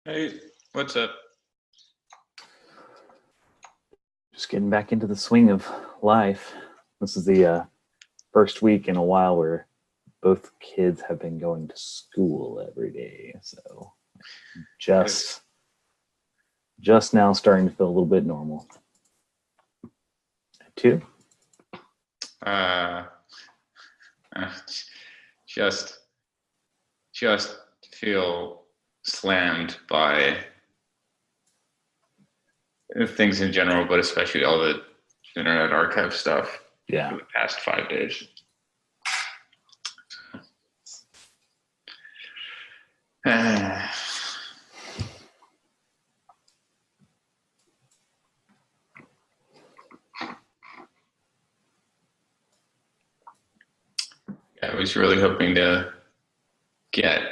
Hey, what's up? Just getting back into the swing of life. This is the first week in a while where both kids have been going to school every day. So just now starting to feel a little bit normal. Two? Uh, uh, just feel slammed by things in general, but especially all the Internet Archive stuff Yeah. for the past 5 days. I was really hoping to get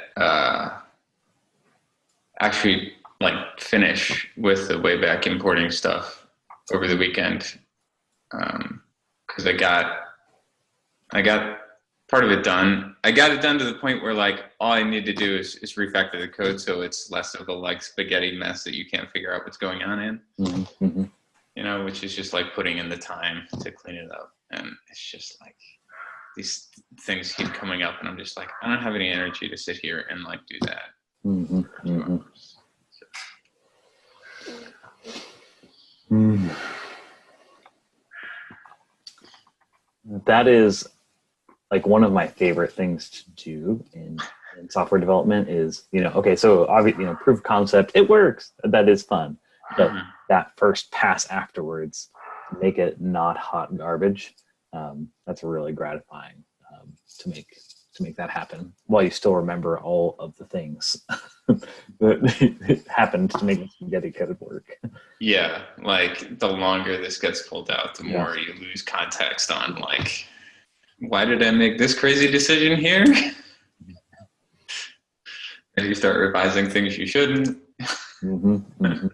actually like finish with the Wayback importing stuff over the weekend, because I got part of it done. I got it done to the point where like all I need to do is refactor the code so it's less of a like spaghetti mess that you can't figure out what's going on in. Mm-hmm. You know, which is just like putting in the time to clean it up, and it's just like these things keep coming up, and I'm just like, I don't have any energy to sit here and like do that. Mm-hmm. Mm-hmm. Mm. That is like one of my favorite things to do in software development is, okay, so obviously, proof of concept, it works. That is fun. But that first pass afterwards, make it not hot garbage. That's really gratifying to make that happen while you still remember all of the things that happened to make spaghetti code work. Yeah, like the longer this gets pulled out, the more you lose context on like, why did I make this crazy decision here? And you start revising things you shouldn't. Mm-hmm. Mm-hmm.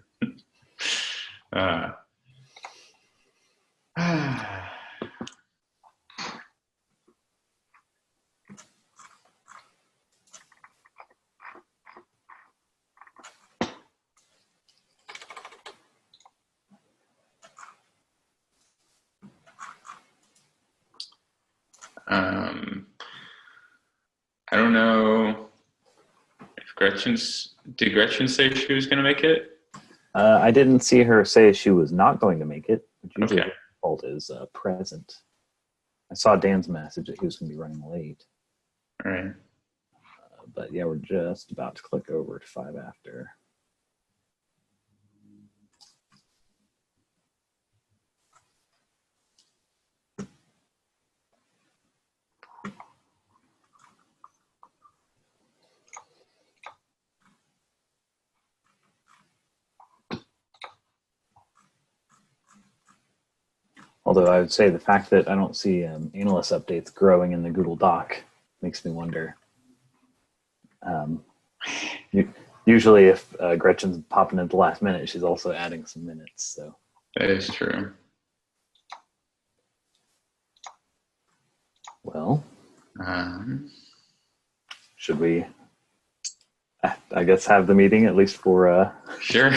I don't know if did Gretchen say she was going to make it? I didn't see her say she was not going to make it, but usually Okay. the default is present. I saw Dan's message that he was going to be running late. All right. But yeah, we're just about to click over to 5 after. Although I would say the fact that I don't see analyst updates growing in the Google Doc makes me wonder. Usually if Gretchen's popping at the last minute, she's also adding some minutes. So That is true. Well, should we, I guess, have the meeting at least for... Sure.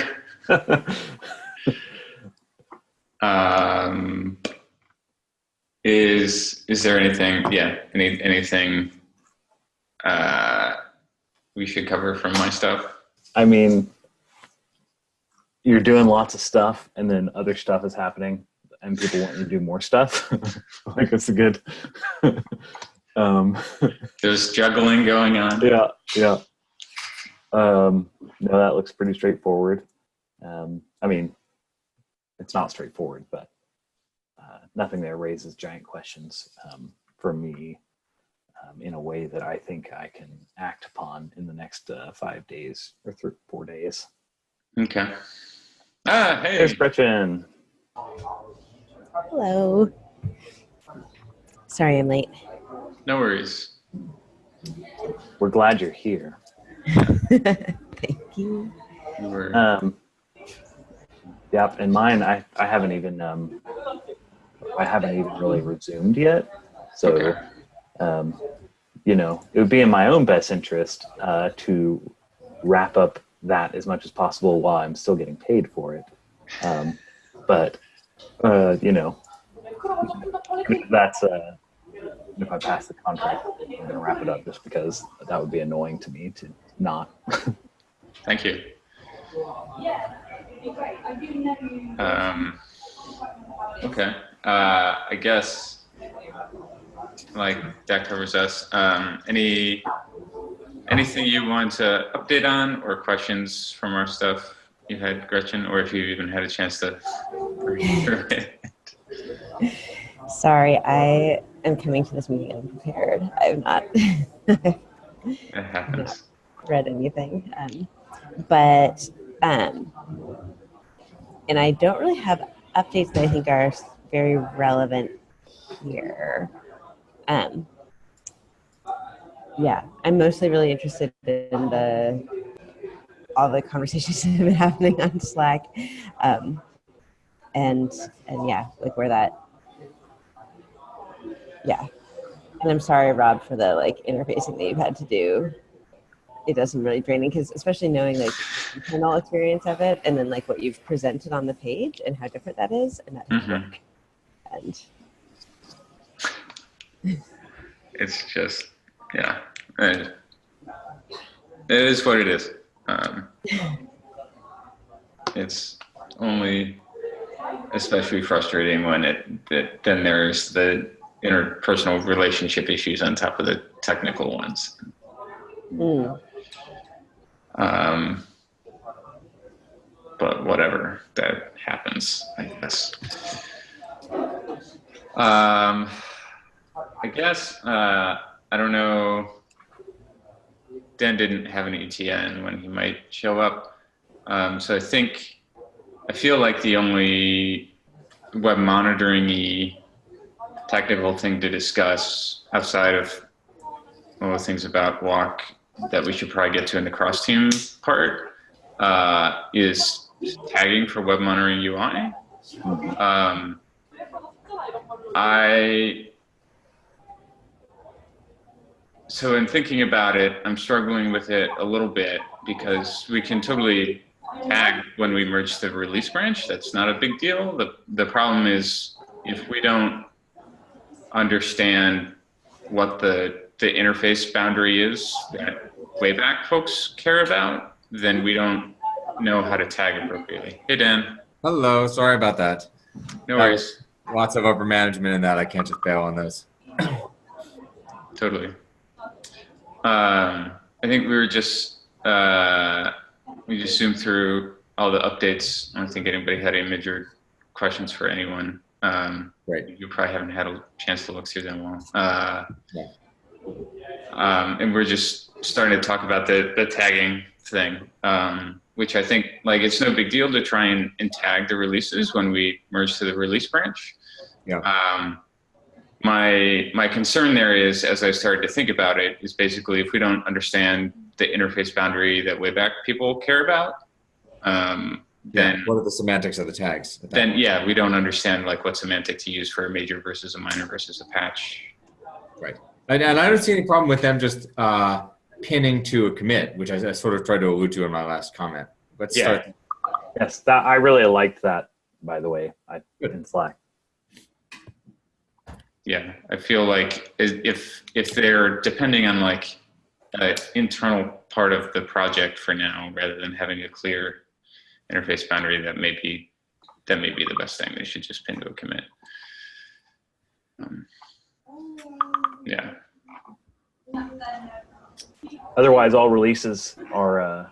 Is there anything? Yeah, anything we should cover from my stuff? I mean, you're doing lots of stuff, and then other stuff is happening, and people want you to do more stuff. Like it's a good. There's juggling going on. Yeah. No, that looks pretty straightforward. I mean, it's not straightforward, but nothing there raises giant questions for me in a way that I think I can act upon in the next 5 days or 4 days. Okay. Hey. There's Gretchen. Hello. Sorry I'm late. No worries. We're glad you're here. Thank you. Yep, and mine I haven't even really resumed yet. So Okay. it would be in my own best interest to wrap up that as much as possible while I'm still getting paid for it. But you know, that's if I pass the contract, I'm gonna wrap it up just because that would be annoying to me to not. Thank you. Okay. I guess like that covers us. Anything you want to update on or questions from our stuff you had, Gretchen, or if you even had a chance to read through it? Sorry, I am coming to this meeting unprepared. I've not, It happens. read anything. And I don't really have updates that I think are very relevant here. Yeah, I'm mostly really interested in all the conversations that have been happening on Slack, and yeah, like where that, yeah. And I'm sorry, Rob, for the like interfacing that you've had to do. It does seem really draining because especially knowing like the internal experience of it and then like what you've presented on the page and how different that is, and that work. And It's just, yeah, it is what it is. It's only especially frustrating when then there's the interpersonal relationship issues on top of the technical ones. But whatever, that happens, I guess. I don't know. Dan didn't have an ETN when he might show up. So I feel like the only web monitoring-y technical thing to discuss outside of all the things about walk that we should probably get to in the cross team part is tagging for web monitoring UI. So in thinking about it, I'm struggling with it a little bit because we can totally tag when we merge the release branch. That's not a big deal. The problem is if we don't understand what the interface boundary is that Wayback folks care about, then we don't know how to tag appropriately. Hey, Dan. Hello, sorry about that. No worries. Lots of upper management in that. I can't just bail on those. Totally. I think we were just, we just zoomed through all the updates. I don't think anybody had any major questions for anyone. Right. You probably haven't had a chance to look through them all. Yeah. And we're just starting to talk about the tagging thing, which I think like it's no big deal to try and tag the releases when we merge to the release branch. Yeah. My concern there is, as I started to think about it, is basically if we don't understand the interface boundary that Wayback people care about, then what are the semantics of the tags? Then yeah, we don't understand like what semantic to use for a major versus a minor versus a patch. Right. And I don't see any problem with them just pinning to a commit, which I sort of tried to allude to in my last comment. Let's start. Yes, I really liked that, by the way, in Slack. Yeah, I feel like if they're depending on like an internal part of the project for now, rather than having a clear interface boundary, that may be the best thing. They should just pin to a commit. Yeah. Otherwise, all releases are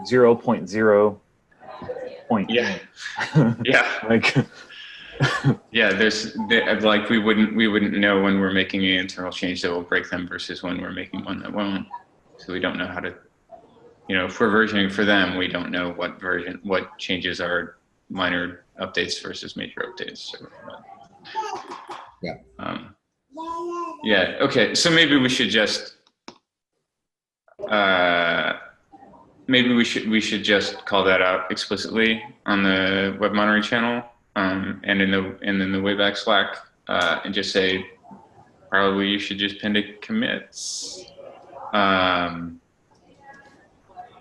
0.0 point. Yeah. Yeah. Like. Yeah, like we wouldn't know when we're making an internal change that will break them versus when we're making one that won't. So we don't know how to, if we're versioning for them, we don't know what changes are minor updates versus major updates. So, yeah. Yeah. Okay. So maybe we should just we should just call that out explicitly on the web monitoring channel. And in the Wayback Slack, and just say, probably you should just pin to commits.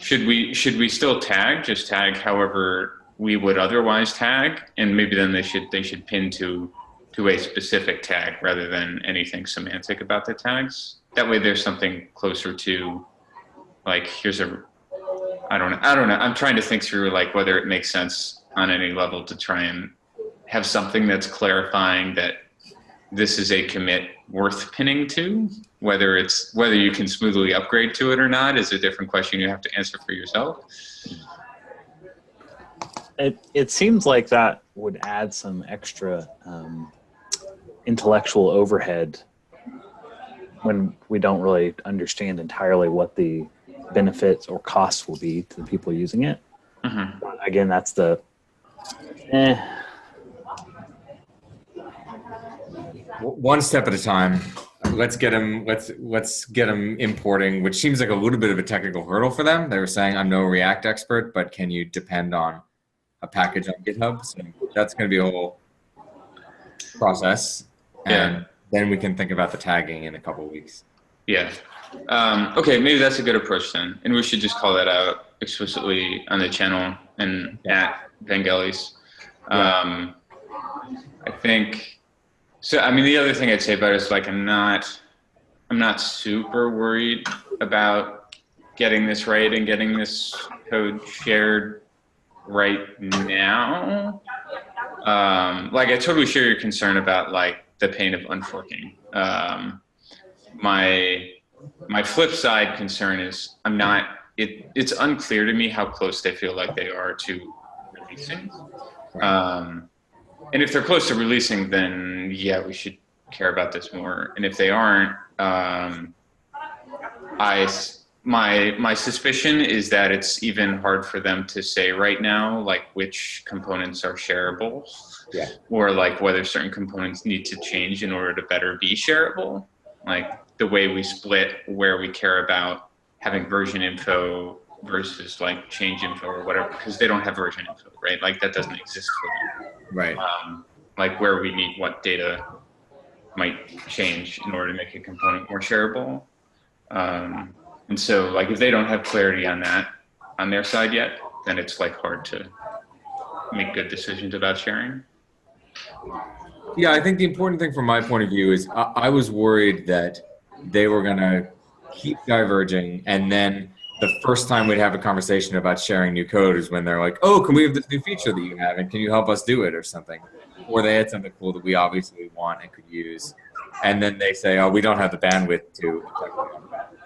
should we still tag? Just tag however we would otherwise tag, and maybe then they should pin to a specific tag rather than anything semantic about the tags. That way, there's something closer to, like, here's a, I don't know. I'm trying to think through like whether it makes sense on any level to try and have something that's clarifying that this is a commit worth pinning to. Whether you can smoothly upgrade to it or not is a different question you have to answer for yourself. It seems like that would add some extra intellectual overhead when we don't really understand entirely what the benefits or costs will be to the people using it. Mm-hmm. Again, that's the One step at a time. Let's get them importing, which seems like a little bit of a technical hurdle for them. They were saying, I'm no React expert, but can you depend on a package on GitHub? So that's going to be a whole process. And then we can think about the tagging in a couple of weeks. Yeah. Okay, maybe that's a good approach then. And we should just call that out explicitly on the channel and at Vangelis. I think, so I mean, the other thing I'd say about it is like, I'm not super worried about getting this right and getting this code shared right now. Like, I totally share your concern about like the pain of unforking. My flip side concern is it's unclear to me how close they feel like they are to releasing. And if they're close to releasing, then yeah, we should care about this more. And if they aren't, my suspicion is that it's even hard for them to say right now, like which components are shareable, or like whether certain components need to change in order to better be shareable. Like the way we split where we care about having version info versus like change info or whatever, because they don't have version info, right? Like that doesn't exist for them. Right. Like where we need what data might change in order to make a component more shareable. And so like if they don't have clarity on that on their side yet, then it's like hard to make good decisions about sharing. Yeah, I think the important thing from my point of view is I was worried that they were going to keep diverging, and then the first time we'd have a conversation about sharing new code is when they're like, oh, can we have this new feature that you have, and can you help us do it or something? Or they had something cool that we obviously want and could use. And then they say, oh, we don't have the bandwidth to unfork.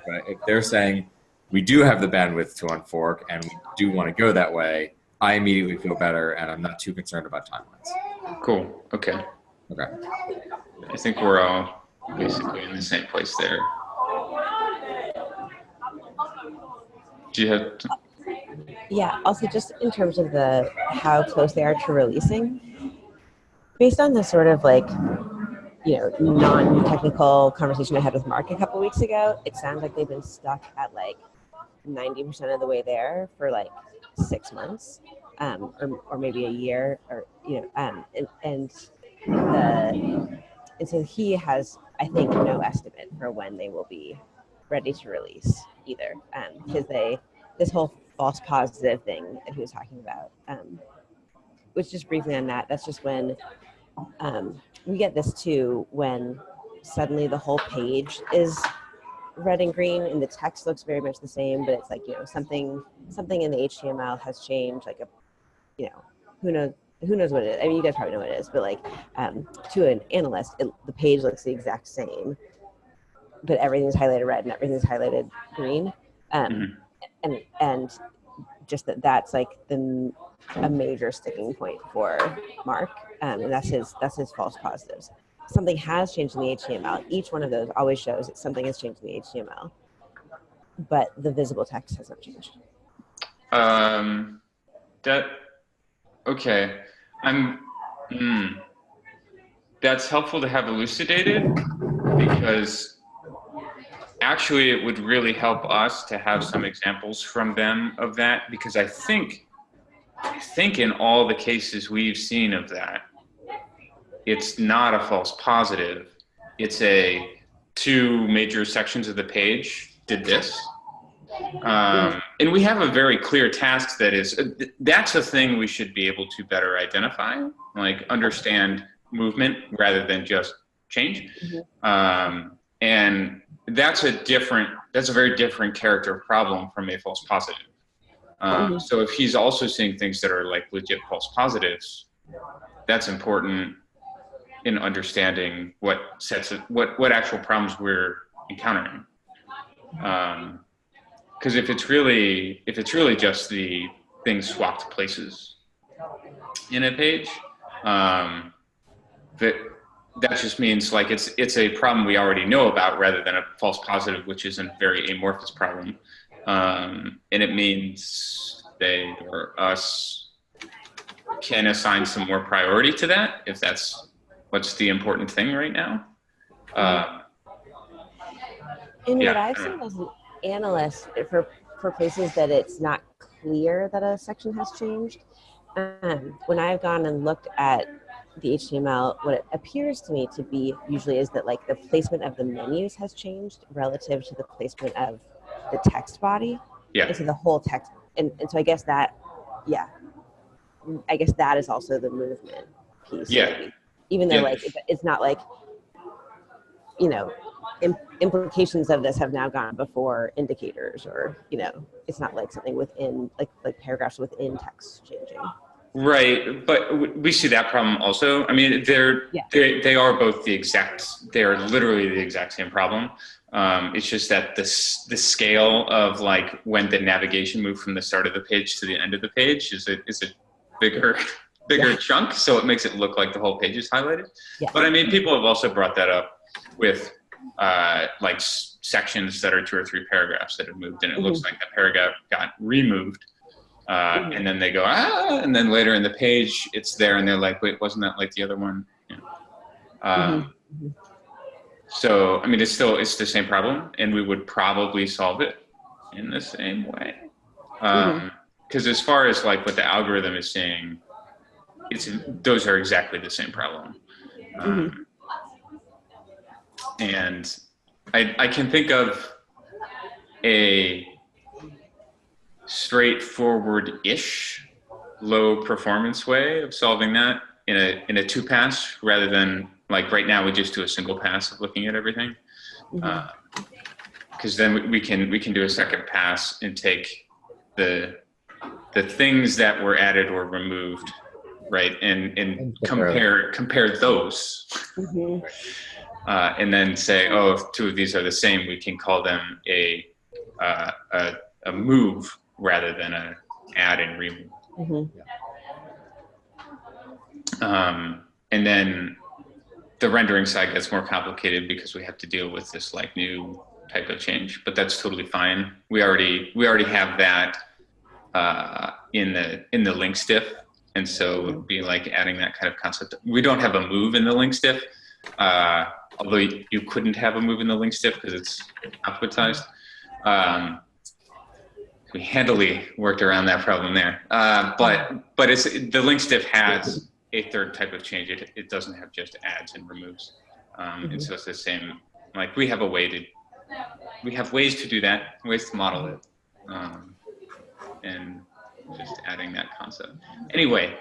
But if they're saying, we do have the bandwidth to unfork and we do want to go that way, I immediately feel better and I'm not too concerned about timelines. Cool. Okay. Okay. I think we're all basically in the same place there. Do you have? Yeah. Also, just in terms of how close they are to releasing, based on the sort of like, non-technical conversation I had with Mark a couple weeks ago, it sounds like they've been stuck at like 90% of the way there for like 6 months, or maybe a year, or and so he has, I think, no estimate for when they will be ready to release either, because this whole false positive thing that he was talking about, which just briefly on that, that's just when we get this too, when suddenly the whole page is red and green and the text looks very much the same, but it's like, something in the HTML has changed, like who knows what it is. I mean, you guys probably know what it is, but like to an analyst, the page looks the exact same, but everything's highlighted red and everything's highlighted green. And just that's like a major sticking point for Mark, and that's his false positives. Something has changed in the HTML. Each one of those always shows that something has changed in the HTML, but the visible text has not changed. Okay. That's helpful to have elucidated, because actually it would really help us to have some examples from them of that, because I think in all the cases we've seen of that, it's not a false positive. It's two major sections of the page did this, And we have a very clear task that's a thing we should be able to better identify, like understand movement rather than just change. And that's a very different character problem from a false positive. So if he's also seeing things that are like legit false positives, that's important in understanding what actual problems we're encountering. Because if it's really just the things swapped places in a page, that just means like it's a problem we already know about rather than a false positive, which is a very amorphous problem. And it means they or us can assign some more priority to that if that's what's the important thing right now. What I've seen as an analyst for places that it's not clear that a section has changed, when I've gone and looked at the HTML, what it appears to me to be usually is that like the placement of the menus has changed relative to the placement of the text body. And so the whole text, and so I guess that is also the movement piece. Even though like it's not like, you know, implications of this have now gone before indicators, or, you know, it's not like something within like paragraphs within text changing. Right, but we see that problem also. I mean, they are both they are literally the exact same problem. It's just that the scale of like when the navigation moved from the start of the page to the end of the page is a bigger chunk, so it makes it look like the whole page is highlighted. But I mean, people have also brought that up with like sections that are 2 or 3 paragraphs that have moved, and it looks like the paragraph got removed. And then they go, and then later in the page it's there and they're like, wait, wasn't that like the other one? So, I mean, it's the same problem, and we would probably solve it in the same way. Because as far as like what the algorithm is saying, those are exactly the same problem. And I can think of a straightforward-ish, low performance way of solving that in a 2-pass rather than like right now we just do a single pass of looking at everything. Because then we can do a second pass and take the things that were added or removed, right, and compare those. And then say, oh, if 2 of these are the same, we can call them a move rather than a add and remove. And then the rendering side gets more complicated because we have to deal with this like new type of change, but that's totally fine. We already have that in the link stiff, and so it would be like adding that kind of concept. We don't have a move in the link stiff, although you couldn't have a move in the link stiff because it's alphabetized. We handily worked around that problem there. But the link stiff has a third type of change. It doesn't have just adds and removes. And so it's the same, like we have ways to do that, ways to model it. And just adding that concept. Anyway,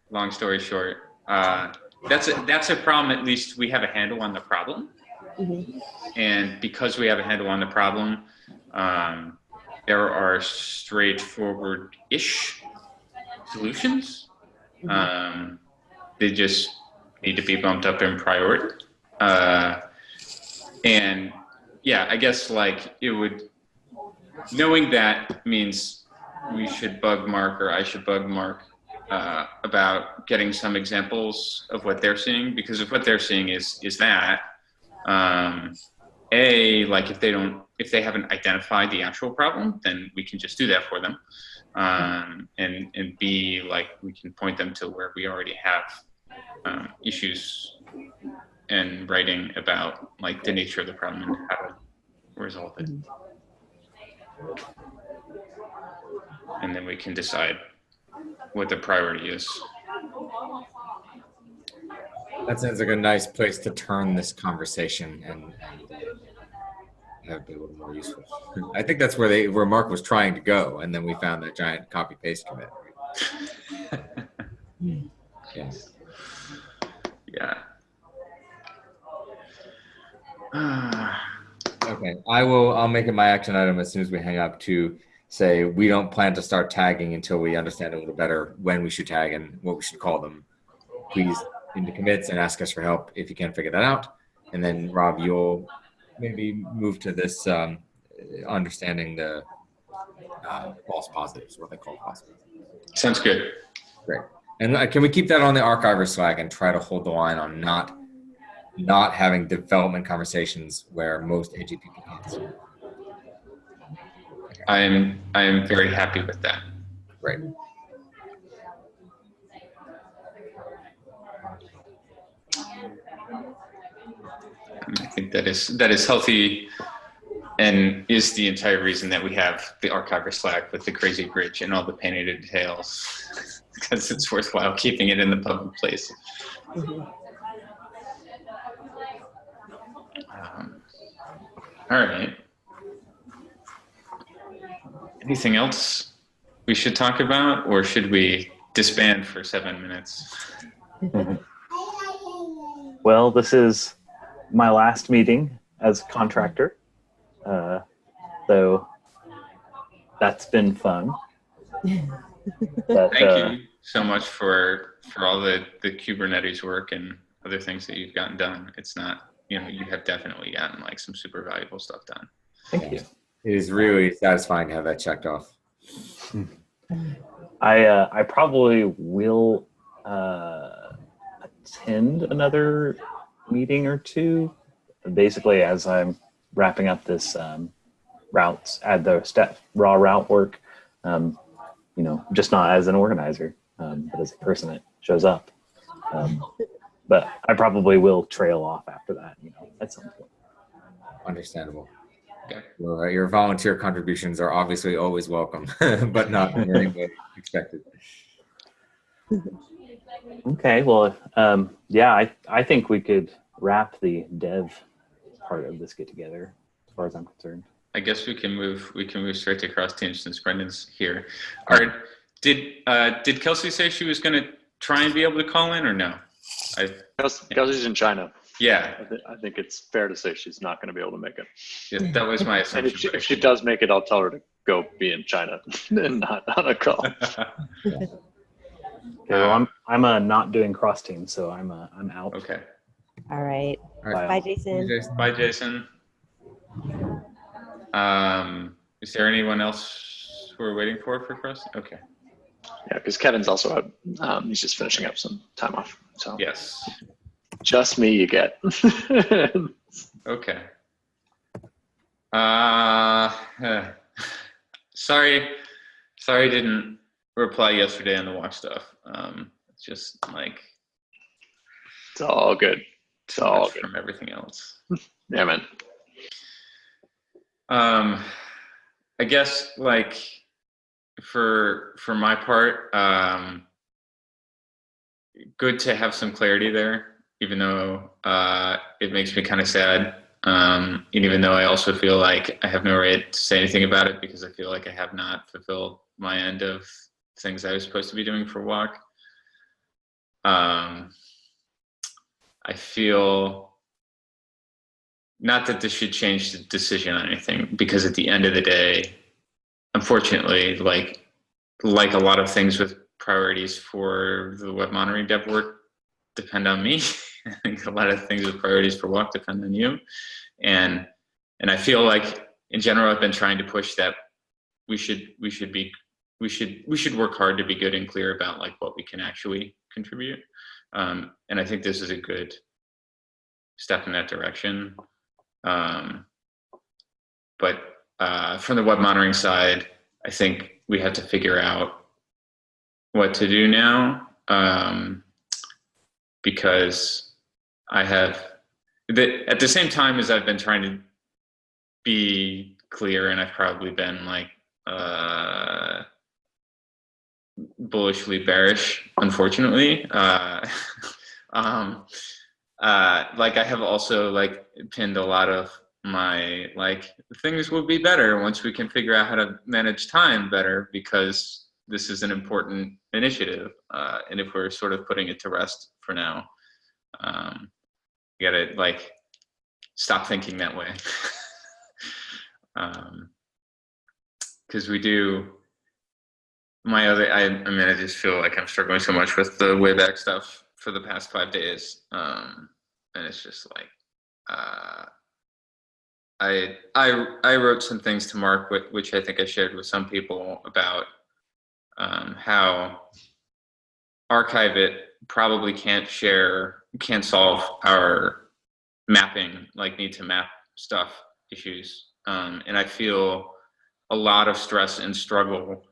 long story short, that's a problem. At least we have a handle on the problem. And because we have a handle on the problem, there are straightforward-ish solutions. They just need to be bumped up in priority. And yeah, I guess like knowing that means we should bug Mark, or I should bug Mark about getting some examples of what they're seeing, because if what they're seeing is that, like if they haven't identified the actual problem, then we can just do that for them. And B, like we can point them to where we already have issues and writing about like the nature of the problem and how to resolve it. And then we can decide what the priority is. That sounds like a nice place to turn this conversation, and have been a little more useful. I think that's where Mark was trying to go, and then we found that giant copy paste commit. Yes. Yeah. Okay, I'll make it my action item as soon as we hang up to say we don't plan to start tagging until we understand a little better when we should tag and what we should call them. Please into commits and ask us for help if you can't figure that out. And then Rob, you'll maybe move to this understanding the false positives, what they call positives. Sounds good. Great. And can we keep that on the archiver Slack and try to hold the line on not having development conversations where most AG people can't? I am very happy with that. Right. I think that is healthy and is the entire reason that we have the archiver Slack with the crazy bridge and all the painted details, because it's worthwhile keeping it in the public place. All right. Anything else we should talk about, or should we disband for 7 minutes? Well, this is my last meeting as contractor, so that's been fun. But, Thank you so much for all the Kubernetes work and other things that you've gotten done. It's not, you have definitely gotten like some super valuable stuff done. Thank you. It is really satisfying to have that checked off. I probably will attend another meeting or two, basically as I'm wrapping up this routes, add the raw route work, just not as an organizer, but as a person that shows up. But I probably will trail off after that, at some point. Understandable. Okay. Well, your volunteer contributions are obviously always welcome, but not in any way expected. Okay, well, I think we could wrap the dev part of this get together, as far as I'm concerned. I guess we can move straight to cross teams since Brendan's here. All right. Did Kelsey say she was going to try and be able to call in, or no? Kelsey's in China. Yeah. I think it's fair to say she's not going to be able to make it. Yeah, that was my And assumption. if she does make it, I'll tell her to go be in China and not on a call. Okay, well, I'm not doing cross team, so I'm out. Okay. All right. All right. Bye, Jason. Bye, Jason. Is there anyone else who we're waiting for cross? Okay. Yeah, because Kevin's also out. He's just finishing up some time off. So Yes. just me you get. Okay. Sorry I didn't reply yesterday on the watch stuff. It's just like It's all good. It's too all much good. from everything else. Yeah, man. I guess like for my part, good to have some clarity there, even though it makes me kind of sad. And even though I also feel like I have no right to say anything about it because I feel like I have not fulfilled my end of things I was supposed to be doing for WAC. I feel not that this should change the decision on anything, because at the end of the day, unfortunately, like a lot of things with priorities for the web monitoring dev work depend on me. I think a lot of things with priorities for WAC depend on you. And I feel like in general, I've been trying to push that we should work hard to be good and clear about like what we can actually contribute. And I think this is a good step in that direction. But from the web monitoring side, I think we have to figure out what to do now, because I have, at the same time as I've been trying to be clear, and I've probably been like bullishly bearish, unfortunately. Like I have also like pinned a lot of like things will be better once we can figure out how to manage time better, because this is an important initiative. And if we're sort of putting it to rest for now, you gotta like stop thinking that way. Because we do. I mean, I just feel like I'm struggling so much with the way back stuff for the past 5 days, and it's just like I wrote some things to Mark, which I think I shared with some people about how Archive It probably can't solve our mapping, like need to map stuff issues, and I feel a lot of stress and struggle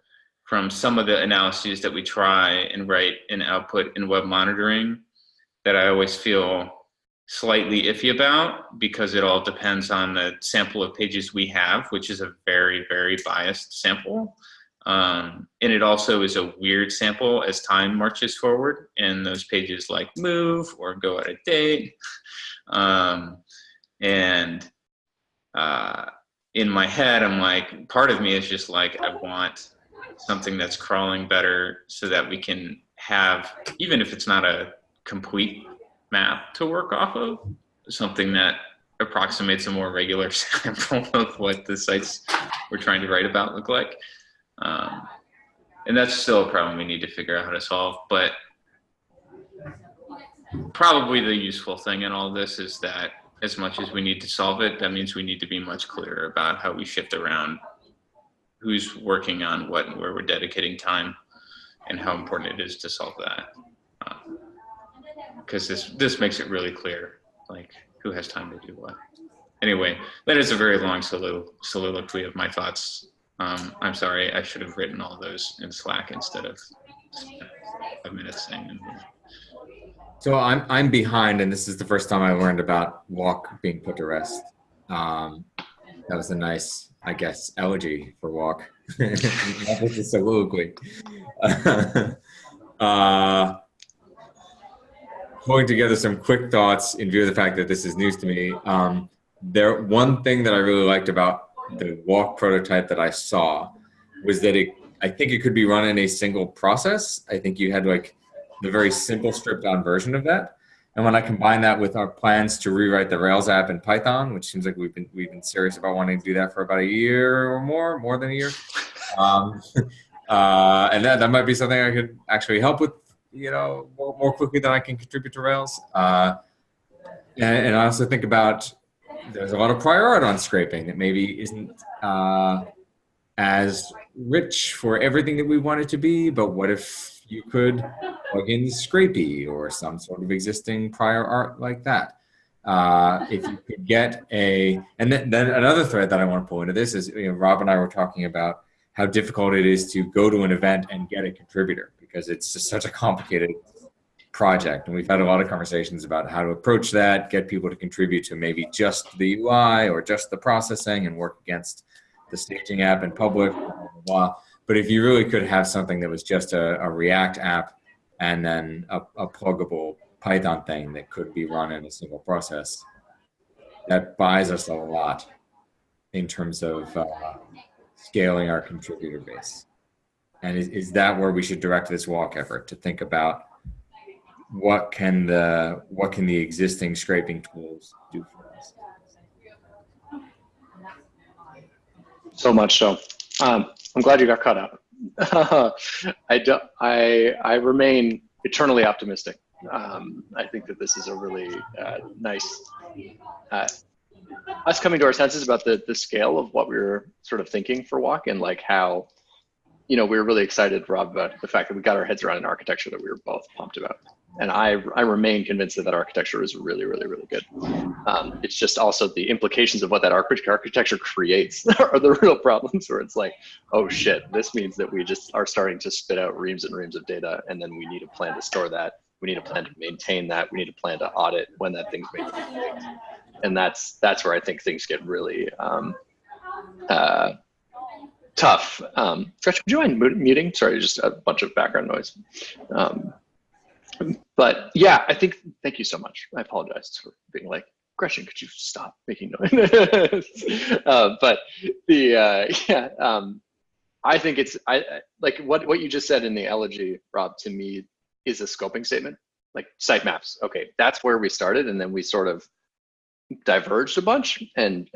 from some of the analyses that we try and write and output in web monitoring that I always feel slightly iffy about, because it all depends on the sample of pages we have, which is a very, very biased sample. And it also is a weird sample as time marches forward and those pages like move or go out of date. In my head, I'm like, part of me is just like, I want something that's crawling better so that we can have, even if it's not a complete map to work off of, something that approximates a more regular sample of what the sites we're trying to write about look like. And that's still a problem we need to figure out how to solve. But probably the useful thing in all this is that as much as we need to solve it, that means we need to be much clearer about how we shift around who's working on what and where we're dedicating time and how important it is to solve that. Because this makes it really clear, like who has time to do what. Anyway, that is a very long soliloquy of my thoughts. I'm sorry, I should have written all those in Slack instead of 5 minutes saying them here. So I'm behind, and this is the first time I learned about walk being put to rest. That was a nice, I guess, elegy for walk. That was a soliloquy. Pulling together some quick thoughts in view of the fact that this is news to me. One thing that I really liked about the walk prototype that I saw was that I think it could be run in a single process. I think you had like the very simple stripped down version of that. And when I combine that with our plans to rewrite the Rails app in Python, which seems like we've been serious about wanting to do that for about a year or more than a year. And that might be something I could actually help with, more quickly than I can contribute to Rails. And I also think about, there's a lot of prior art on scraping that maybe isn't as rich for everything that we want it to be, but what if you could plug in Scrapey or some sort of existing prior art like that? If you could get and then another thread that I want to pull into this is, Rob and I were talking about how difficult it is to go to an event and get a contributor, because it's just such a complicated project. And we've had a lot of conversations about how to approach that, get people to contribute to maybe just the UI or just the processing and work against the staging app in public, blah, blah, blah. But if you really could have something that was just a React app and then a pluggable Python thing that could be run in a single process, that buys us a lot in terms of scaling our contributor base. And is that where we should direct this walk effort, to think about what can the existing scraping tools do for us? So much so. I'm glad you got caught out. I remain eternally optimistic. I think that this is a really nice, us coming to our senses about the scale of what we were sort of thinking for walk, and like how, we were really excited, Rob, about the fact that we got our heads around an architecture that we were both pumped about. And I remain convinced that architecture is really, really, really good. It's just also the implications of what that architecture creates are the real problems, where it's like, oh shit, this means that we just are starting to spit out reams and reams of data, and then we need a plan to store that. We need a plan to maintain that. We need a plan to audit when that thing's made mistakes. And that's where I think things get really tough. Gretchen, would you mind muting? Sorry, just a bunch of background noise. But yeah, I think, thank you so much. I apologize for being like, Gretchen, could you stop making noise? But I think like what you just said in the elegy, Rob, to me is a scoping statement, like sitemaps. Okay, that's where we started, and then we sort of diverged a bunch. And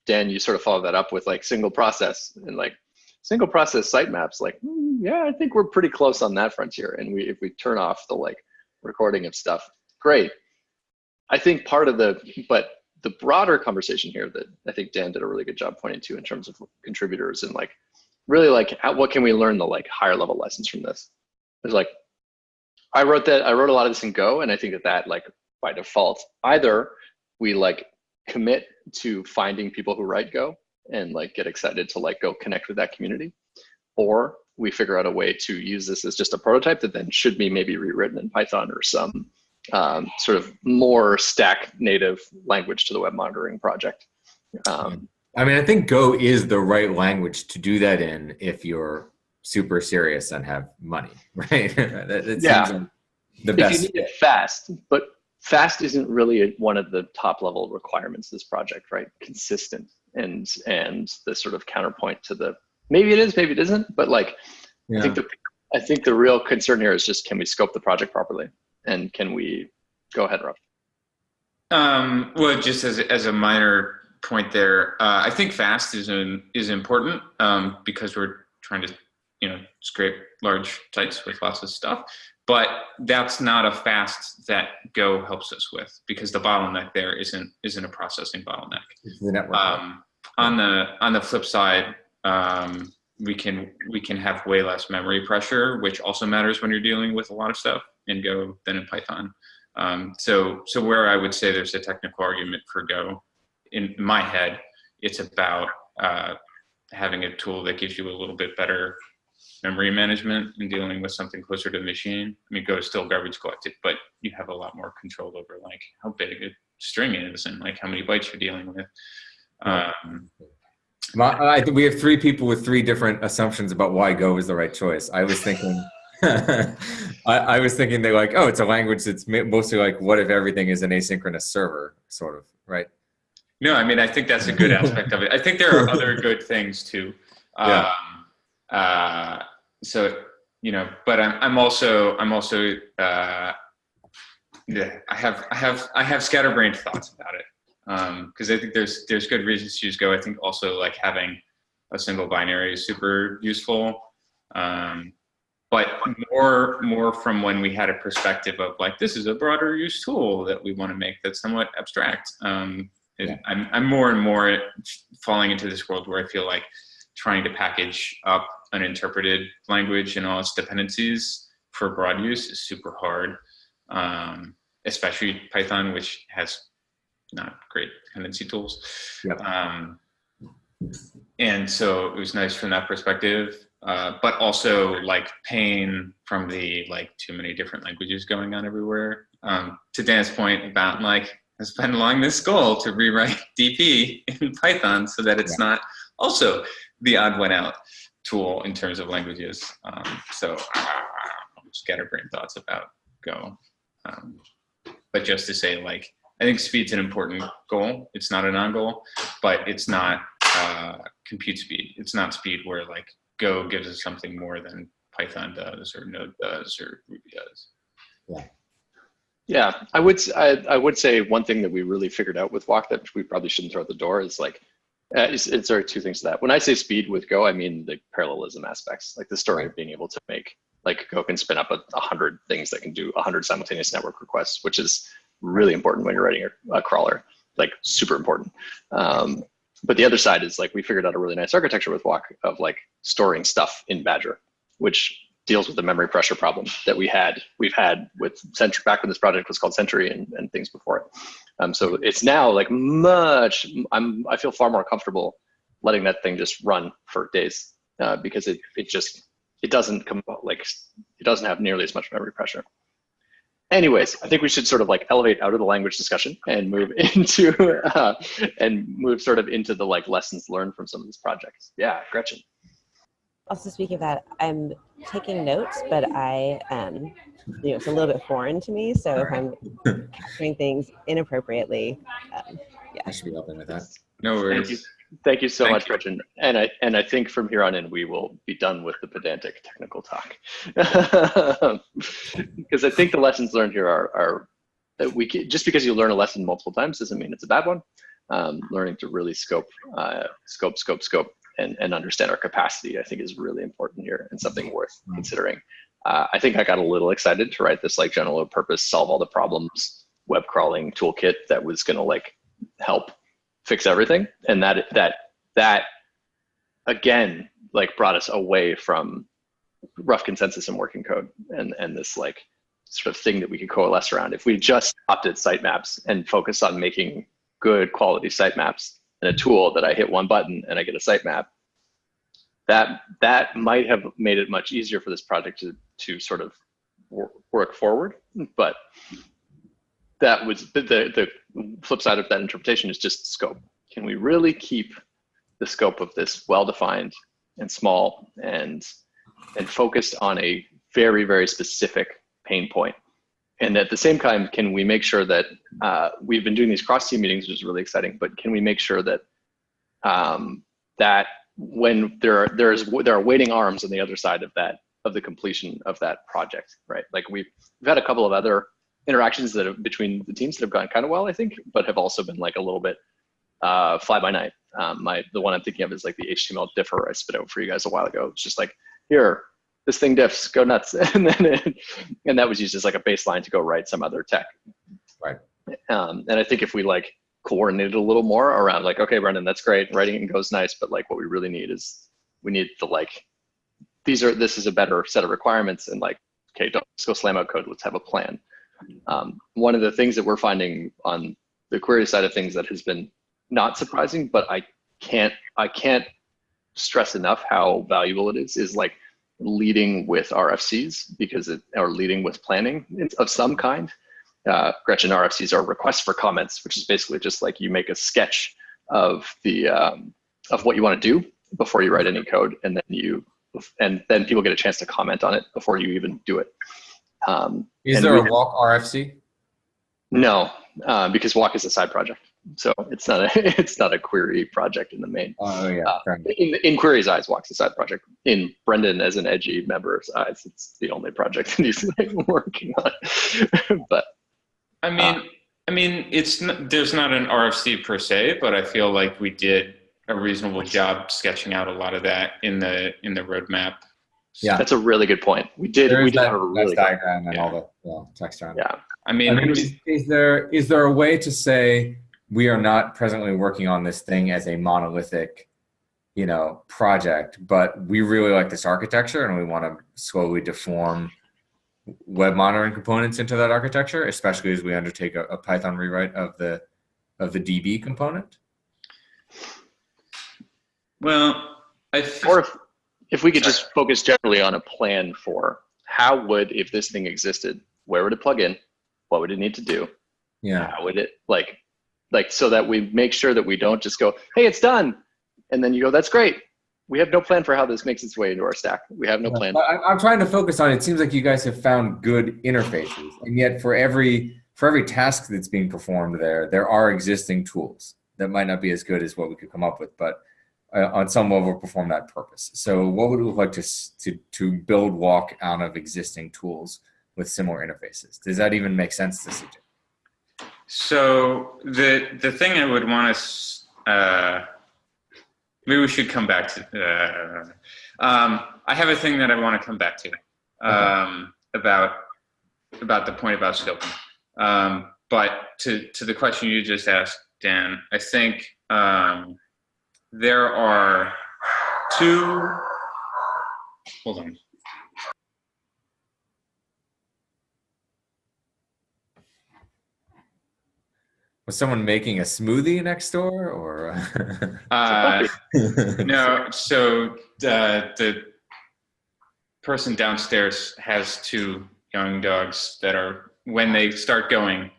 Dan, you sort of followed that up with like single process and like single process sitemaps. Like, yeah, I think we're pretty close on that frontier. And if we turn off the like recording of stuff, great. I think but the broader conversation here that I think Dan did a really good job pointing to in terms of contributors and like really like what can we learn the like higher level lessons from this? There's like I wrote a lot of this in Go, and I think that like by default either we like commit to finding people who write Go and like get excited to like go connect with that community, or we figure out a way to use this as just a prototype that then should be maybe rewritten in Python or some sort of more stack native language to the web monitoring project. I mean, I think Go is the right language to do that in if you're super serious and have money, right? That seems like the best. If you need it fast, but fast isn't really one of the top level requirements of this project, right? Consistent and the sort of counterpoint to the, maybe it is, maybe it isn't, but like, yeah. I think the real concern here is just, can we scope the project properly? And can we go ahead, Rob? Well, just as a minor point there, I think fast is important because we're trying to, scrape large sites with lots of stuff. But that's not a fast that Go helps us with, because the bottleneck there isn't a processing bottleneck. It's the network. On the flip side, we can have way less memory pressure, which also matters when you're dealing with a lot of stuff in Go than in Python. So where I would say there's a technical argument for Go, in my head, it's about having a tool that gives you a little bit better memory management and dealing with something closer to the machine. I mean, Go is still garbage collected, but you have a lot more control over like how big a string is and like how many bytes you're dealing with. I think we have three people with three different assumptions about why Go is the right choice. I was thinking, I was thinking they're like, oh, it's a language that's mostly like, what if everything is an asynchronous server, sort of, right? No, I mean, I think that's a good aspect of it. I think there are other good things too. So, but I'm also I have scatterbrained thoughts about it. Because I think there's good reasons to use Go. I think also like having a single binary is super useful. But more from when we had a perspective of like, this is a broader use tool that we want to make that's somewhat abstract. I'm more and more falling into this world where I feel like trying to package up an interpreted language and all its dependencies for broad use is super hard, especially Python, which has not great dependency tools. Yep. And so it was nice from that perspective, but also like pain from the like too many different languages going on everywhere. To Dan's point about like, it's been along this goal to rewrite DP in Python so that it's not also the odd one out tool in terms of languages. So scatterbrained thoughts about Go. But just to say, like, I think speed's an important goal. It's not a non-goal, but it's not compute speed. It's not speed where like Go gives us something more than Python does or Node does or Ruby does. Yeah. Yeah, I would say one thing that we really figured out with Walk that we probably shouldn't throw out the door is like, it's there are two things to that. When I say speed with Go, I mean the parallelism aspects, like the story of being able to make, like Go can spin up 100 things that can do 100 simultaneous network requests, which is really important when you're writing a crawler, like super important. But the other side is like, we figured out a really nice architecture with Walk of like storing stuff in Badger, which deals with the memory pressure problem that we've had with Sentry, back when this project was called Sentry and things before it. So it's now like I feel far more comfortable letting that thing just run for days because it doesn't have nearly as much memory pressure. Anyways, I think we should sort of like elevate out of the language discussion and move into sort of into the like lessons learned from some of these projects. Yeah, Gretchen. also speaking of that, I'm taking notes, but it's a little bit foreign to me. So if I'm capturing things inappropriately, I should be helping with that. No Thank you. worries. Thank you so Thank much, you. Gretchen. And I think from here on in, we will be done with the pedantic technical talk. Because I think the lessons learned here are that just because you learn a lesson multiple times doesn't mean it's a bad one. Learning to really scope, and understand our capacity, I think, is really important here and something worth considering. I think I got a little excited to write this like general purpose, solve all the problems, web crawling toolkit that was going to like help fix everything, and that again like brought us away from rough consensus and working code and this like sort of thing that we could coalesce around. If we just adopted sitemaps and focused on making good quality sitemaps and a tool that I hit one button and I get a sitemap, that might have made it much easier for this project to sort of work forward. But that was the flip side of that interpretation is just scope. Can we really keep the scope of this well-defined and small and focused on a very, very specific pain point? And at the same time, can we make sure that we've been doing these cross-team meetings, which is really exciting, but can we make sure that that when there are waiting arms on the other side of the completion of that project, right? Like we've had a couple of other interactions that have between the teams that have gone kind of well, I think, but have also been like a little bit fly by night. The one I'm thinking of is like the HTML differ I spit out for you guys a while ago. It's just like, here, this thing diffs, go nuts. and that was used as like a baseline to go write some other tech. Right. And I think if we like coordinated a little more around like, okay, Brendan, that's great, writing it goes nice, but like what we really need is we need the like, this is a better set of requirements, and like, okay, don't just go slam out code, let's have a plan. One of the things that we're finding on the query side of things that has been not surprising, but I can't stress enough how valuable it is like leading with RFCs or leading with planning of some kind. Gretchen, RFCs are requests for comments, which is basically just like you make a sketch of the of what you want to do before you write any code, and then people get a chance to comment on it before you even do it. Is there a walk RFC? No, because walk is a side project, so it's not a query project in the main. Oh yeah. In query's eyes, walk's a side project. In Brendan as an edgy member's eyes, it's the only project that he's like working on. But I mean, there's not an RFC per se, but I feel like we did a reasonable job sketching out a lot of that in the roadmap. Yeah, that's a really good point. We did have a really diagram and all the text around. Yeah, I mean, is there a way to say we are not presently working on this thing as a monolithic, project, but we really like this architecture and we want to slowly deform web monitoring components into that architecture, especially as we undertake a Python rewrite of the DB component? Well, if we could just focus generally on a plan for how would, if this thing existed, where would it plug in? What would it need to do? Yeah. How would it like so that we make sure that we don't just go, hey, it's done. And then you go, that's great. We have no plan for how this makes its way into our stack. We have no plan. But I'm trying to focus on, it seems like you guys have found good interfaces. And yet for every task that's being performed there are existing tools that might not be as good as what we could come up with, but on some level perform that purpose. So what would it look like to build walk out of existing tools with similar interfaces? Does that even make sense to CJ? So the thing I would want to, maybe we should come back to, I have a thing that I want to come back to about the point about scoping. But to the question you just asked, Dan, I think there are two, hold on. Was someone making a smoothie next door, or? No. So the person downstairs has two young dogs that are, when they start going,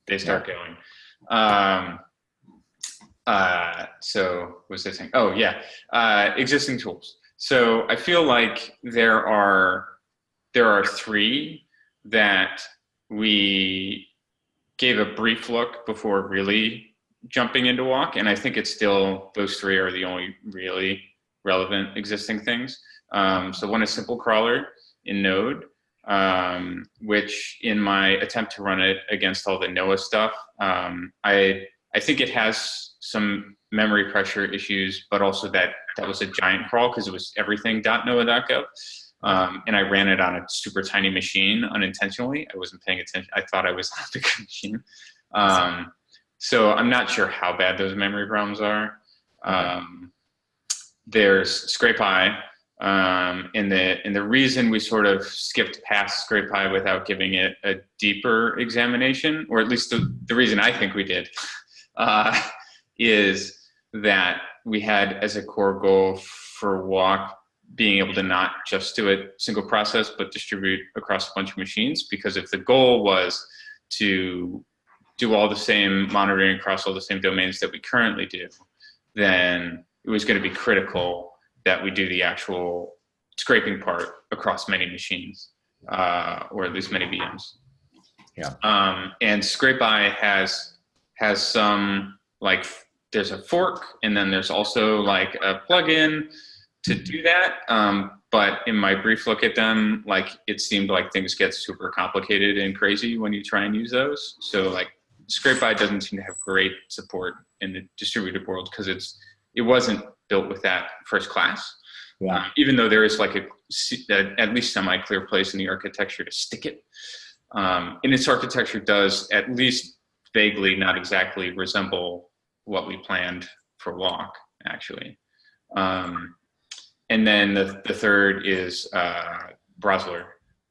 they start going. So what was I saying? Oh yeah, existing tools. So I feel like there are three that we gave a brief look before really jumping into walk, and I think it's still, those three are the only really relevant existing things. So one is Simple Crawler in Node, which in my attempt to run it against all the Noah stuff, I think it has some memory pressure issues, but also that was a giant crawl because it was everything.noah.gov. And I ran it on a super tiny machine unintentionally. I wasn't paying attention. I thought I was on a bigger machine. So I'm not sure how bad those memory problems are. There's ScrapeEye. And the reason we sort of skipped past ScrapeEye without giving it a deeper examination, or at least the reason I think we did, is that we had as a core goal for walk being able to not just do a single process, but distribute across a bunch of machines. Because if the goal was to do all the same monitoring across all the same domains that we currently do, then it was going to be critical that we do the actual scraping part across many machines, or at least many VMs. Yeah. And ScrapeEye has some, like, there's a fork, and then there's also like a plugin to do that. But in my brief look at them, like, it seemed like things get super complicated and crazy when you try and use those. So like ScrapeEye doesn't seem to have great support in the distributed world because it wasn't built with that first class. Yeah. Even though there is like at least semi-clear place in the architecture to stick it. And its architecture does at least vaguely, not exactly, resemble what we planned for walk, actually. And then the third is Browsler.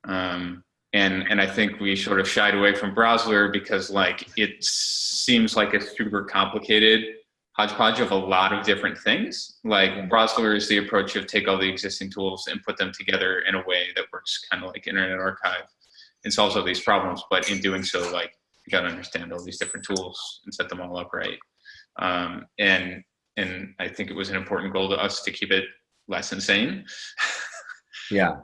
And I think we sort of shied away from Browsler because, like, it seems like a super complicated hodgepodge of a lot of different things. Like, Browsler is the approach of take all the existing tools and put them together in a way that works kind of like Internet Archive and solves all these problems. But in doing so, like, you got to understand all these different tools and set them all up right. And I think it was an important goal to us to keep it less insane. Yeah.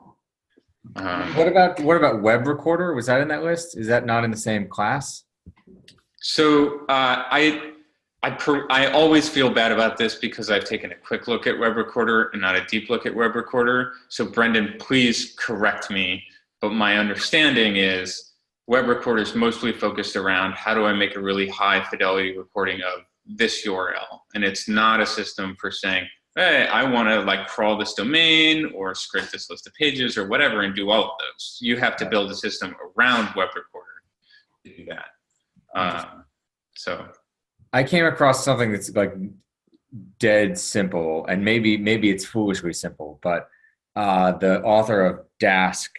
What about Web Recorder? Was that in that list? Is that not in the same class? So I always feel bad about this because I've taken a quick look at Web Recorder and not a deep look at Web Recorder. So Brendan, please correct me. But my understanding is Web Recorder is mostly focused around how do I make a really high fidelity recording of this URL, and it's not a system for saying, hey, I want to like crawl this domain or scrape this list of pages or whatever and do all of those. You have to build a system around Web Recorder to do that. So I came across something that's like dead simple, and maybe it's foolishly simple, but the author of Dask,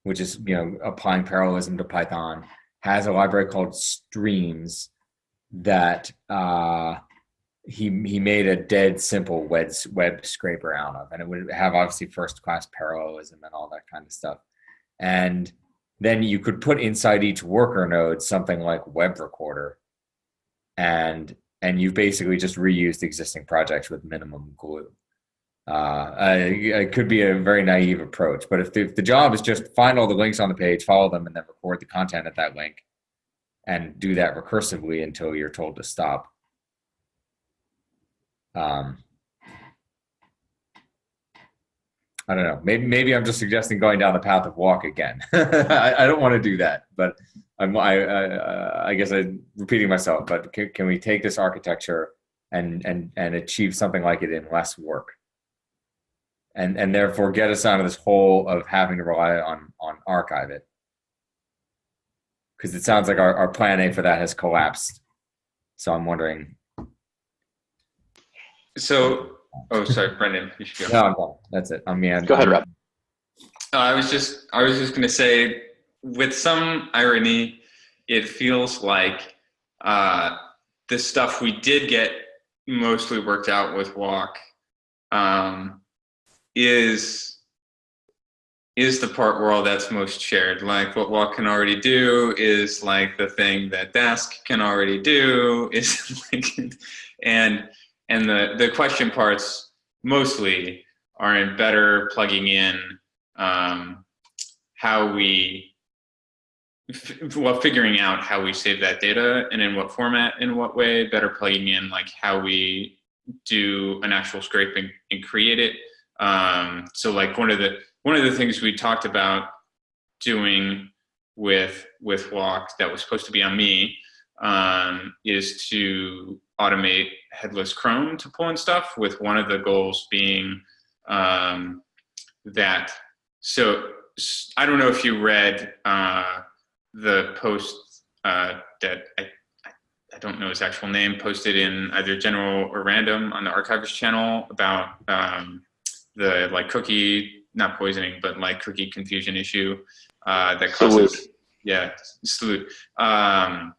which is, you know, applying parallelism to Python, has a library called Streams that he made a dead simple web scraper out of, and it would have obviously first class parallelism and all that kind of stuff. And then you could put inside each worker node something like Web Recorder, and you've basically just reused existing projects with minimum glue. It could be a very naive approach, but if the job is just find all the links on the page, follow them, and then record the content at that link, and do that recursively until you're told to stop. I don't know. Maybe I'm just suggesting going down the path of walk again. I don't want to do that, but I guess I'm repeating myself. But can we take this architecture and achieve something like it in less work, and therefore get us out of this hole of having to rely on archive it? Because it sounds like our plan A for that has collapsed. So I'm wondering. So, oh, sorry, Brendan, you should go. No, I'm done. That's it. I mean, Go ahead, Rob. I was just going to say, with some irony, it feels like the stuff we did get mostly worked out with walk is the part where all that's most shared. Like, what walk can already do is like the thing that Dask can already do is like, and the question parts mostly are in better plugging in how we, figuring out how we save that data and in what format, in what way, better plugging in like how we do an actual scrape and create it. So like one of the things we talked about doing with Walk that was supposed to be on me is to automate headless Chrome to pull in stuff, with one of the goals being that, so I don't know if you read the post that I don't know his actual name, posted in either general or random on the Archivers channel about the like cookie, not poisoning, but like cookie confusion issue that causes, salute, on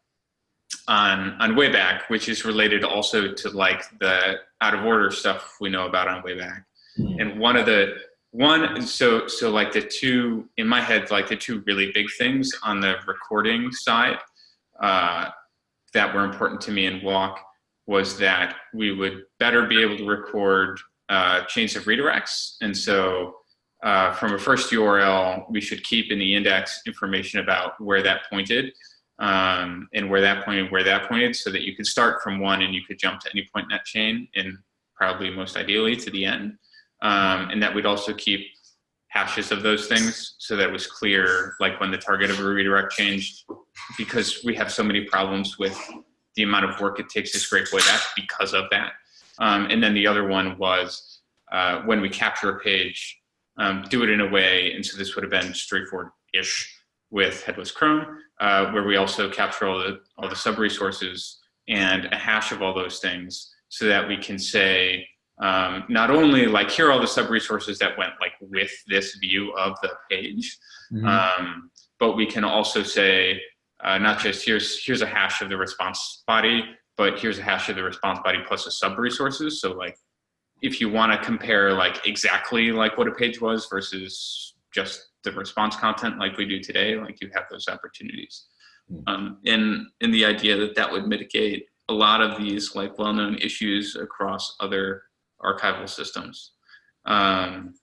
Wayback, which is related also to like the out of order stuff we know about on Wayback. And so like the two, in my head, like the two really big things on the recording side that were important to me in Walk was that we would better be able to record chains of redirects. And so from a first URL, we should keep in the index information about where that pointed, and where that pointed, so that you could start from one and you could jump to any point in that chain, and probably most ideally to the end. And that we'd also keep hashes of those things so that it was clear, like when the target of a redirect changed, because we have so many problems with the amount of work it takes to scrape Wayback because of that. And then the other one was when we capture a page, do it in a way, and so this would have been straightforward-ish with Headless Chrome, where we also capture all the sub-resources and a hash of all those things, so that we can say, not only like here are all the sub-resources that went like with this view of the page, but we can also say, not just here's a hash of the response body, but here's a hash of the response body plus a sub-resources. So like, if you want to compare like exactly like what a page was versus just the response content like we do today, like you have those opportunities. In the idea that would mitigate a lot of these like well-known issues across other archival systems. And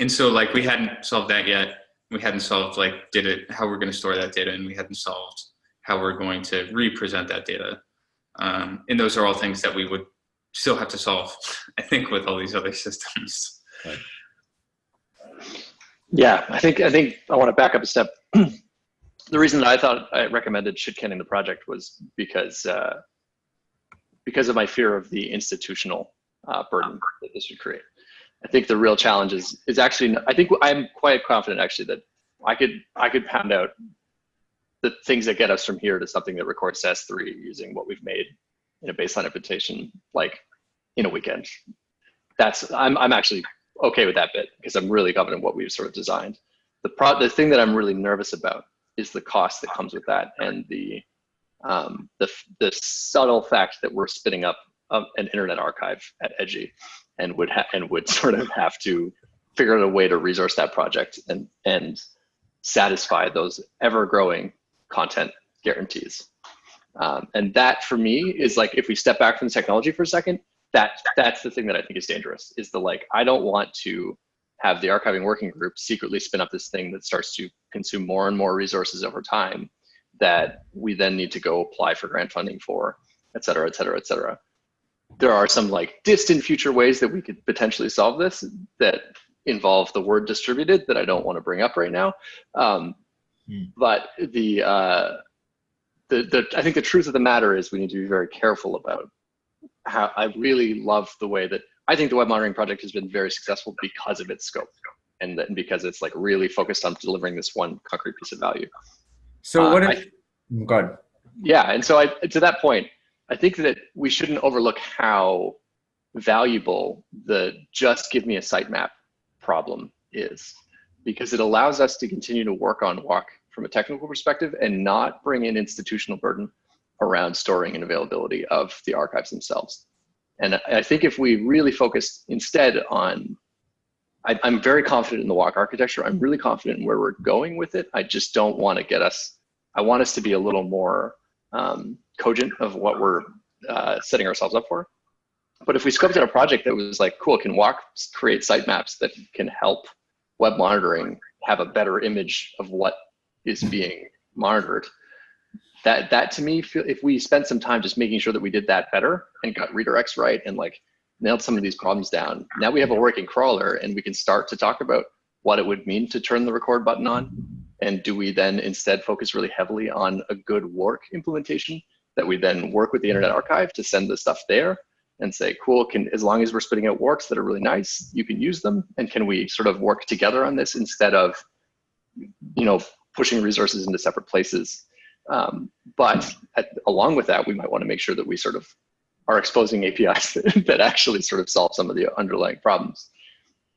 so like we hadn't solved that yet. We hadn't solved like how we're going to store that data, and we hadn't solved how we're going to represent that data. And those are all things that we would still have to solve, I think, with all these other systems. Right. Yeah, I think I want to back up a step. The reason that I thought I recommended shitcanning the project was because of my fear of the institutional burden that this would create. I think the real challenge is actually, I think I'm quite confident actually that I could pound out the things that get us from here to something that records to S3 using what we've made in a baseline implementation, like in a weekend. I'm actually okay with that bit, because I'm really confident in what we've sort of designed. The thing that I'm really nervous about is the cost that comes with that, and the subtle fact that we're spinning up an internet archive at Edgy, and would sort of have to figure out a way to resource that project and satisfy those ever-growing content guarantees. And that for me is like, if we step back from the technology for a second, that's the thing that I think is dangerous, is the like, I don't want to have the archiving working group secretly spin up this thing that starts to consume more and more resources over time that we then need to go apply for grant funding for, et cetera, et cetera, et cetera. There are some like distant future ways that we could potentially solve this that involve the word distributed that I don't want to bring up right now. But I think the truth of the matter is we need to be very careful about how. I really love the way that I think the web monitoring project has been very successful because of its scope, and because it's like really focused on delivering this one concrete piece of value. So what if, go ahead. Yeah, and so to that point, I think that we shouldn't overlook how valuable the just give me a sitemap problem is, because it allows us to continue to work on Walk from a technical perspective and not bring in institutional burden around storing and availability of the archives themselves. And I think if we really focused instead on, I'm very confident in the Walk architecture. I'm really confident in where we're going with it. I just don't want to I want us to be a little more cogent of what we're setting ourselves up for. But if we scoped out a project that was like, cool, can Walk create sitemaps that can help web monitoring have a better image of what is being monitored, that to me, if we spent some time just making sure that we did that better and got redirects right and like nailed some of these problems down, now we have a working crawler and we can start to talk about what it would mean to turn the record button on. And do we then instead focus really heavily on a good work implementation that we then work with the Internet Archive to send the stuff there and say, cool, as long as we're spitting out works that are really nice, you can use them. And can we sort of work together on this instead of, pushing resources into separate places? But along with that, we might want to make sure that we sort of are exposing APIs that actually sort of solve some of the underlying problems.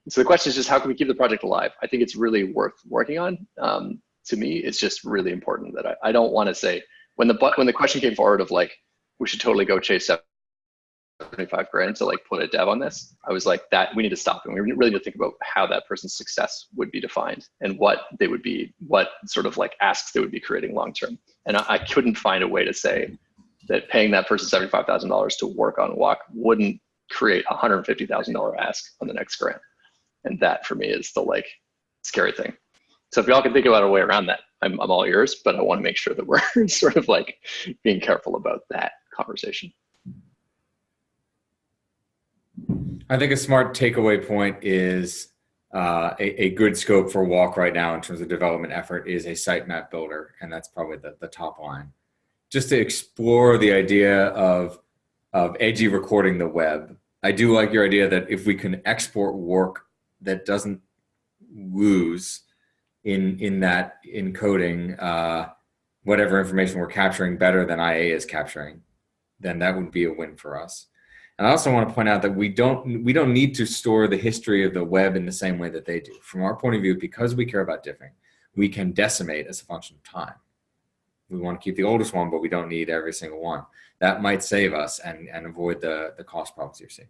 So the question is just how can we keep the project alive? I think it's really worth working on. To me, it's just really important that I don't want to say, when the question came forward of like, we should totally go chase 75 grand to like put a dev on this, I was like, that we need to stop, and we really need to think about how that person's success would be defined and what sort of like asks they would be creating long term. And I couldn't find a way to say that paying that person $75,000 to work on Walk wouldn't create a $150,000 ask on the next grant. And that for me is the like scary thing. So if y'all can think about a way around that, I'm all ears, but I want to make sure that we're sort of like being careful about that conversation. I think a smart takeaway point is a good scope for Walk right now in terms of development effort is a sitemap builder, and that's probably the top line. Just to explore the idea of edgy recording the web. I do like your idea that if we can export work that doesn't lose in that encoding whatever information we're capturing better than IA is capturing, then that would be a win for us. And I also want to point out that we don't need to store the history of the web in the same way that they do. From our point of view, because we care about diffing, we can decimate as a function of time. We want to keep the oldest one, but we don't need every single one. That might save us and avoid the cost problems you're seeing.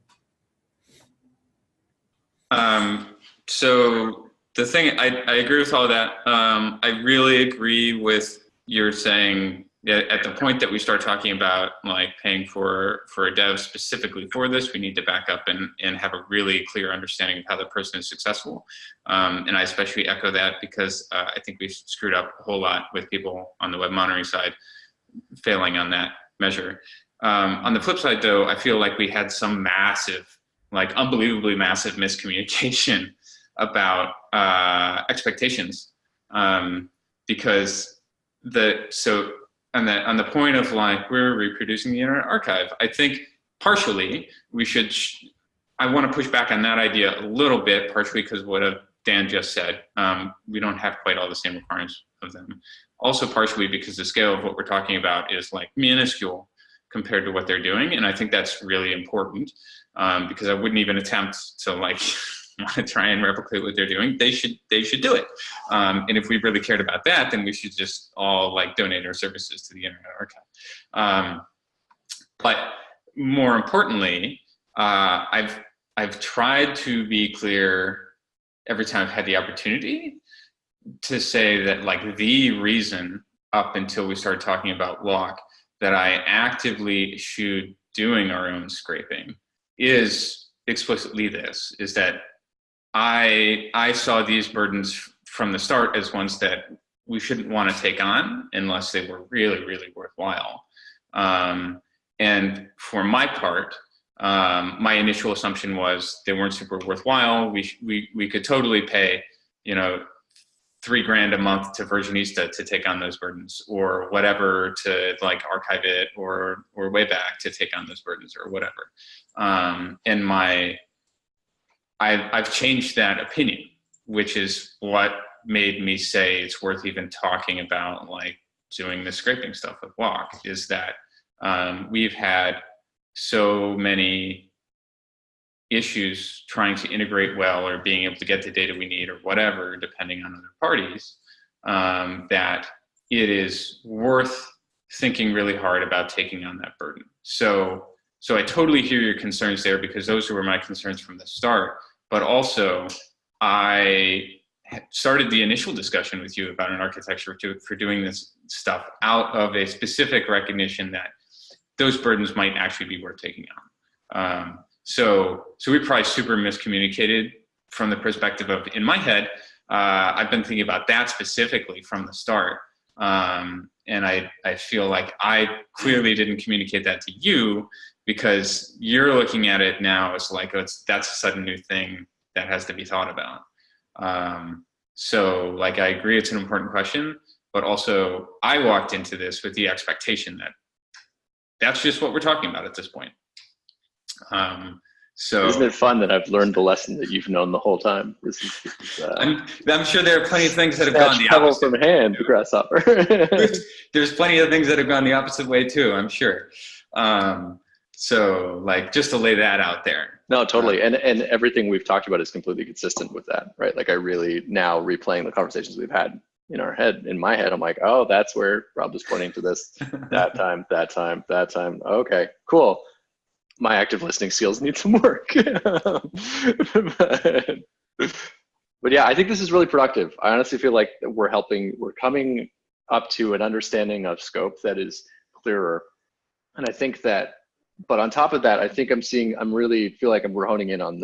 So the thing, I agree with all of that. I really agree with your saying that at the point that we start talking about like paying for a dev specifically for this, we need to back up and have a really clear understanding of how the person is successful. And I especially echo that because I think we've screwed up a whole lot with people on the web monitoring side failing on that measure. On the flip side though, I feel like we had some massive, like unbelievably massive miscommunication about expectations, because on the point of like we're reproducing the Internet Archive, I think partially I want to push back on that idea a little bit, partially because what Dan just said, we don't have quite all the same requirements of them. Also partially because the scale of what we're talking about is like minuscule compared to what they're doing, and I think that's really important because I wouldn't even attempt to like want to try and replicate what they're doing. They should do it. And if we really cared about that, then we should just all like donate our services to the Internet Archive. But more importantly, I've tried to be clear every time I've had the opportunity to say that like the reason up until we started talking about Walk that I actively eschewed doing our own scraping is explicitly this, is that I saw these burdens from the start as ones that we shouldn't want to take on unless they were really, really worthwhile. And for my part, my initial assumption was they weren't super worthwhile. We could totally pay, $3,000 a month to Versionista to take on those burdens, or whatever to like archive it, or Wayback to take on those burdens, or whatever. And I've changed that opinion, which is what made me say it's worth even talking about like doing the scraping stuff with Walk, is that we've had so many issues trying to integrate well or being able to get the data we need or whatever, depending on other parties, that it is worth thinking really hard about taking on that burden. So I totally hear your concerns there, because those were my concerns from the start. But also, I started the initial discussion with you about an architecture for doing this stuff out of a specific recognition that those burdens might actually be worth taking So we probably super miscommunicated from the perspective of, in my head, I've been thinking about that specifically from the start. And I feel like I clearly didn't communicate that to you, because you're looking at it now as like, that's a sudden new thing that has to be thought about. So like, I agree it's an important question, but also I walked into this with the expectation that that's just what we're talking about at this point. So isn't it fun that I've learned the lesson that you've known the whole time? This is I'm sure there are plenty of things that have gone the opposite. From hand, grasshopper. There's plenty of things that have gone the opposite way too, I'm sure. So like, just to lay that out there. No, totally. And everything we've talked about is completely consistent with that, right? Like, I really, now replaying the conversations we've had in my head, I'm like, oh, that's where Rob was pointing to this, that time. Okay, cool. My active listening skills need some work. But yeah, I think this is really productive. I honestly feel like we're coming up to an understanding of scope that is clearer. And I think that, but on top of that, I think we're honing in on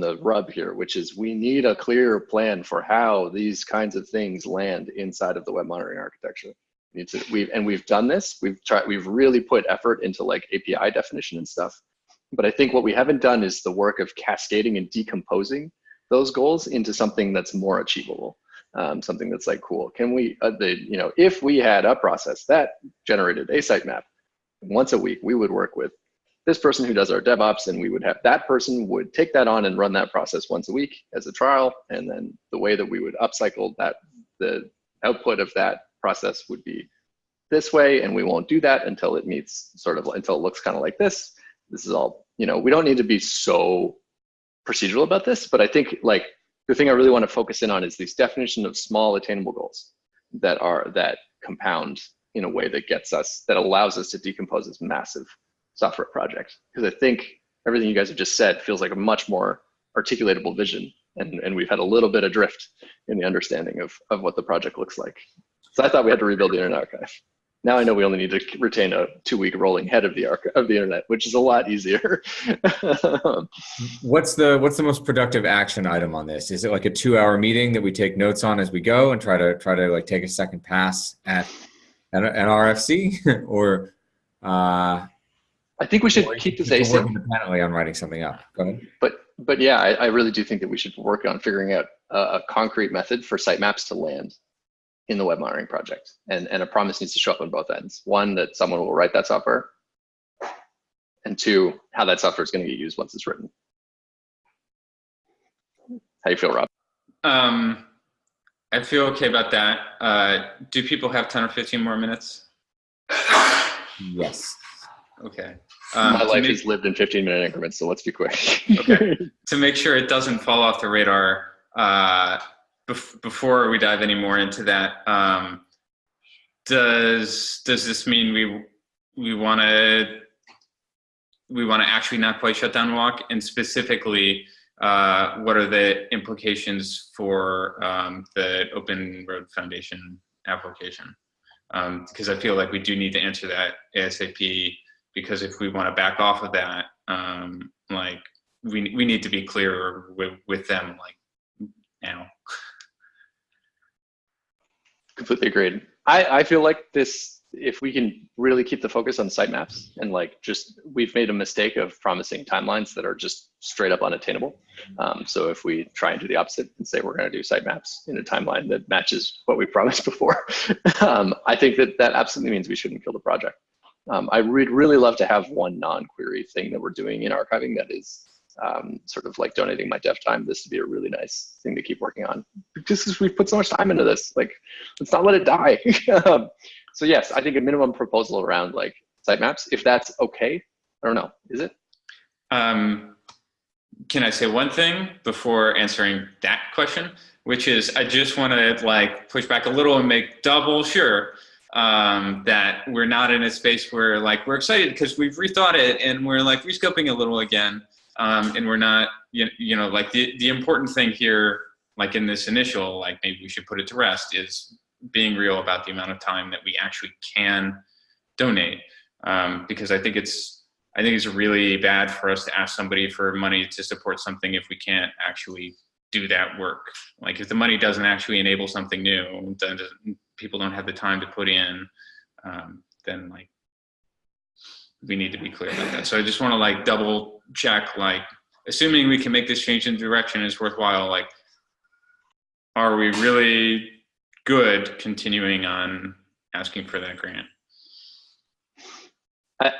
the rub here, which is we need a clear plan for how these kinds of things land inside of the web monitoring architecture. We've done this. We've really put effort into like API definition and stuff. But I think what we haven't done is the work of cascading and decomposing those goals into something that's more achievable. Something that's like, cool. Can we, if we had a process that generated a sitemap once a week, we would work with this person who does our DevOps, and we would have that person would take that on and run that process once a week as a trial. And then the way that we would upcycle that, the output of that process would be this way, and we won't do that until it meets until it looks kind of like this. This is all, we don't need to be so procedural about this, but I think like the thing I really want to focus in on is this definition of small attainable goals that compound in a way that allows us to decompose this massive software project. Because I think everything you guys have just said feels like a much more articulatable vision. And we've had a little bit of drift in the understanding of what the project looks like. So I thought we had to rebuild the Internet Archive. Now I know we only need to retain a 2-week rolling head of the internet, which is a lot easier. What's the most productive action item on this? Is it like a 2-hour meeting that we take notes on as we go and try to like take a second pass at an RFC, or? I think we should keep this async. Work independently on writing something up. Go ahead. But yeah, I really do think that we should work on figuring out a concrete method for sitemaps to land in the web monitoring project. And a promise needs to show up on both ends. One, that someone will write that software. And 2, how that software is going to get used once it's written. How you feel, Rob? I feel okay about that. Do people have 10 or 15 more minutes? Yes. Okay. My life is lived in 15-minute increments, so let's be quick. Okay. To make sure it doesn't fall off the radar, before we dive any more into that, does this mean we want to actually not quite shut down WALK? And specifically, what are the implications for the Open Road Foundation application? Because I feel like we do need to answer that ASAP. Because if we want to back off of that, like we need to be clear with them, like now. Completely agreed. I feel like this, if we can really keep the focus on sitemaps and like we've made a mistake of promising timelines that are just straight up unattainable. So if we try and do the opposite and say we're going to do sitemaps in a timeline that matches what we promised before, I think that absolutely means we shouldn't kill the project. I would really love to have one non-query thing that we're doing in archiving that is sort of like donating my dev time. This would be a really nice thing to keep working on, because we've put so much time into this. Like, let's not let it die. So yes, I think a minimum proposal around like sitemaps, if that's okay. I don't know, is it? Can I say one thing before answering that question, which is I just want to like push back a little and make double sure that we're not in a space where like we're excited because we've rethought it and we're like rescoping a little again, and we're not, like the important thing here, like in this initial, like maybe we should put it to rest, is being real about the amount of time that we actually can donate, because I think it's I think it's really bad for us to ask somebody for money to support something if we can't actually do that work. Like if the money doesn't actually enable something new, then people don't have the time to put in, then like we need to be clear about that. So I just want to like double check, like assuming we can make this change in direction is worthwhile, like are we really good continuing on asking for that grant?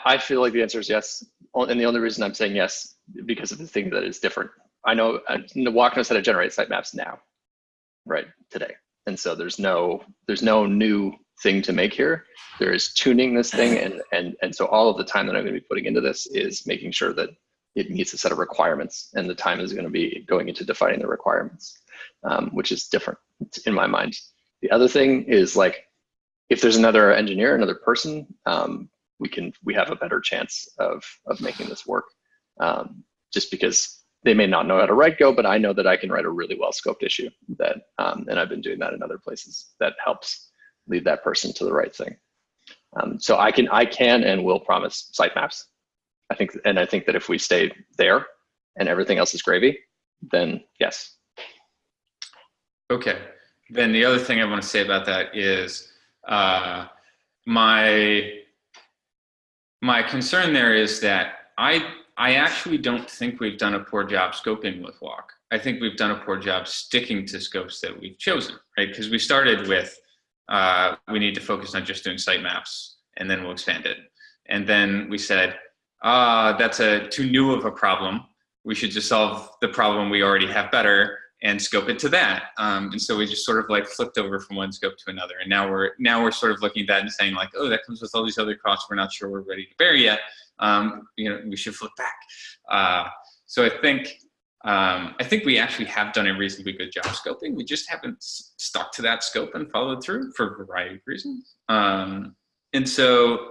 I feel like the answer is yes. And the only reason I'm saying yes, because of the thing that is different. I know WOC knows how to generate sitemaps now, right, today. And so there's no new thing to make here. There is tuning this thing. And so all of the time that I'm going to be putting into this is making sure that it meets a set of requirements. And the time is going to be going into defining the requirements, which is different in my mind. The other thing is like, if there's another engineer, another person, we have a better chance of making this work, just because they may not know how to write Go, but I know that I can write a really well scoped issue that, and I've been doing that in other places that helps lead that person to the right thing. So I can and will promise sitemaps. I think that if we stay there and everything else is gravy, then yes. Okay. Then the other thing I want to say about that is my concern there is that I actually don't think we've done a poor job scoping with WOC. I think we've done a poor job sticking to scopes that we've chosen, right? Because we started with, we need to focus on just doing sitemaps and then we'll expand it. And then we said, that's too new of a problem. We should just solve the problem we already have better and scope it to that. And so we just sort of like flipped over from one scope to another. And now we're sort of looking at that and saying like, oh, that comes with all these other costs we're not sure we're ready to bear yet. We should flip back. So I think we actually have done a reasonably good job scoping. We just haven't stuck to that scope and followed through for a variety of reasons. And so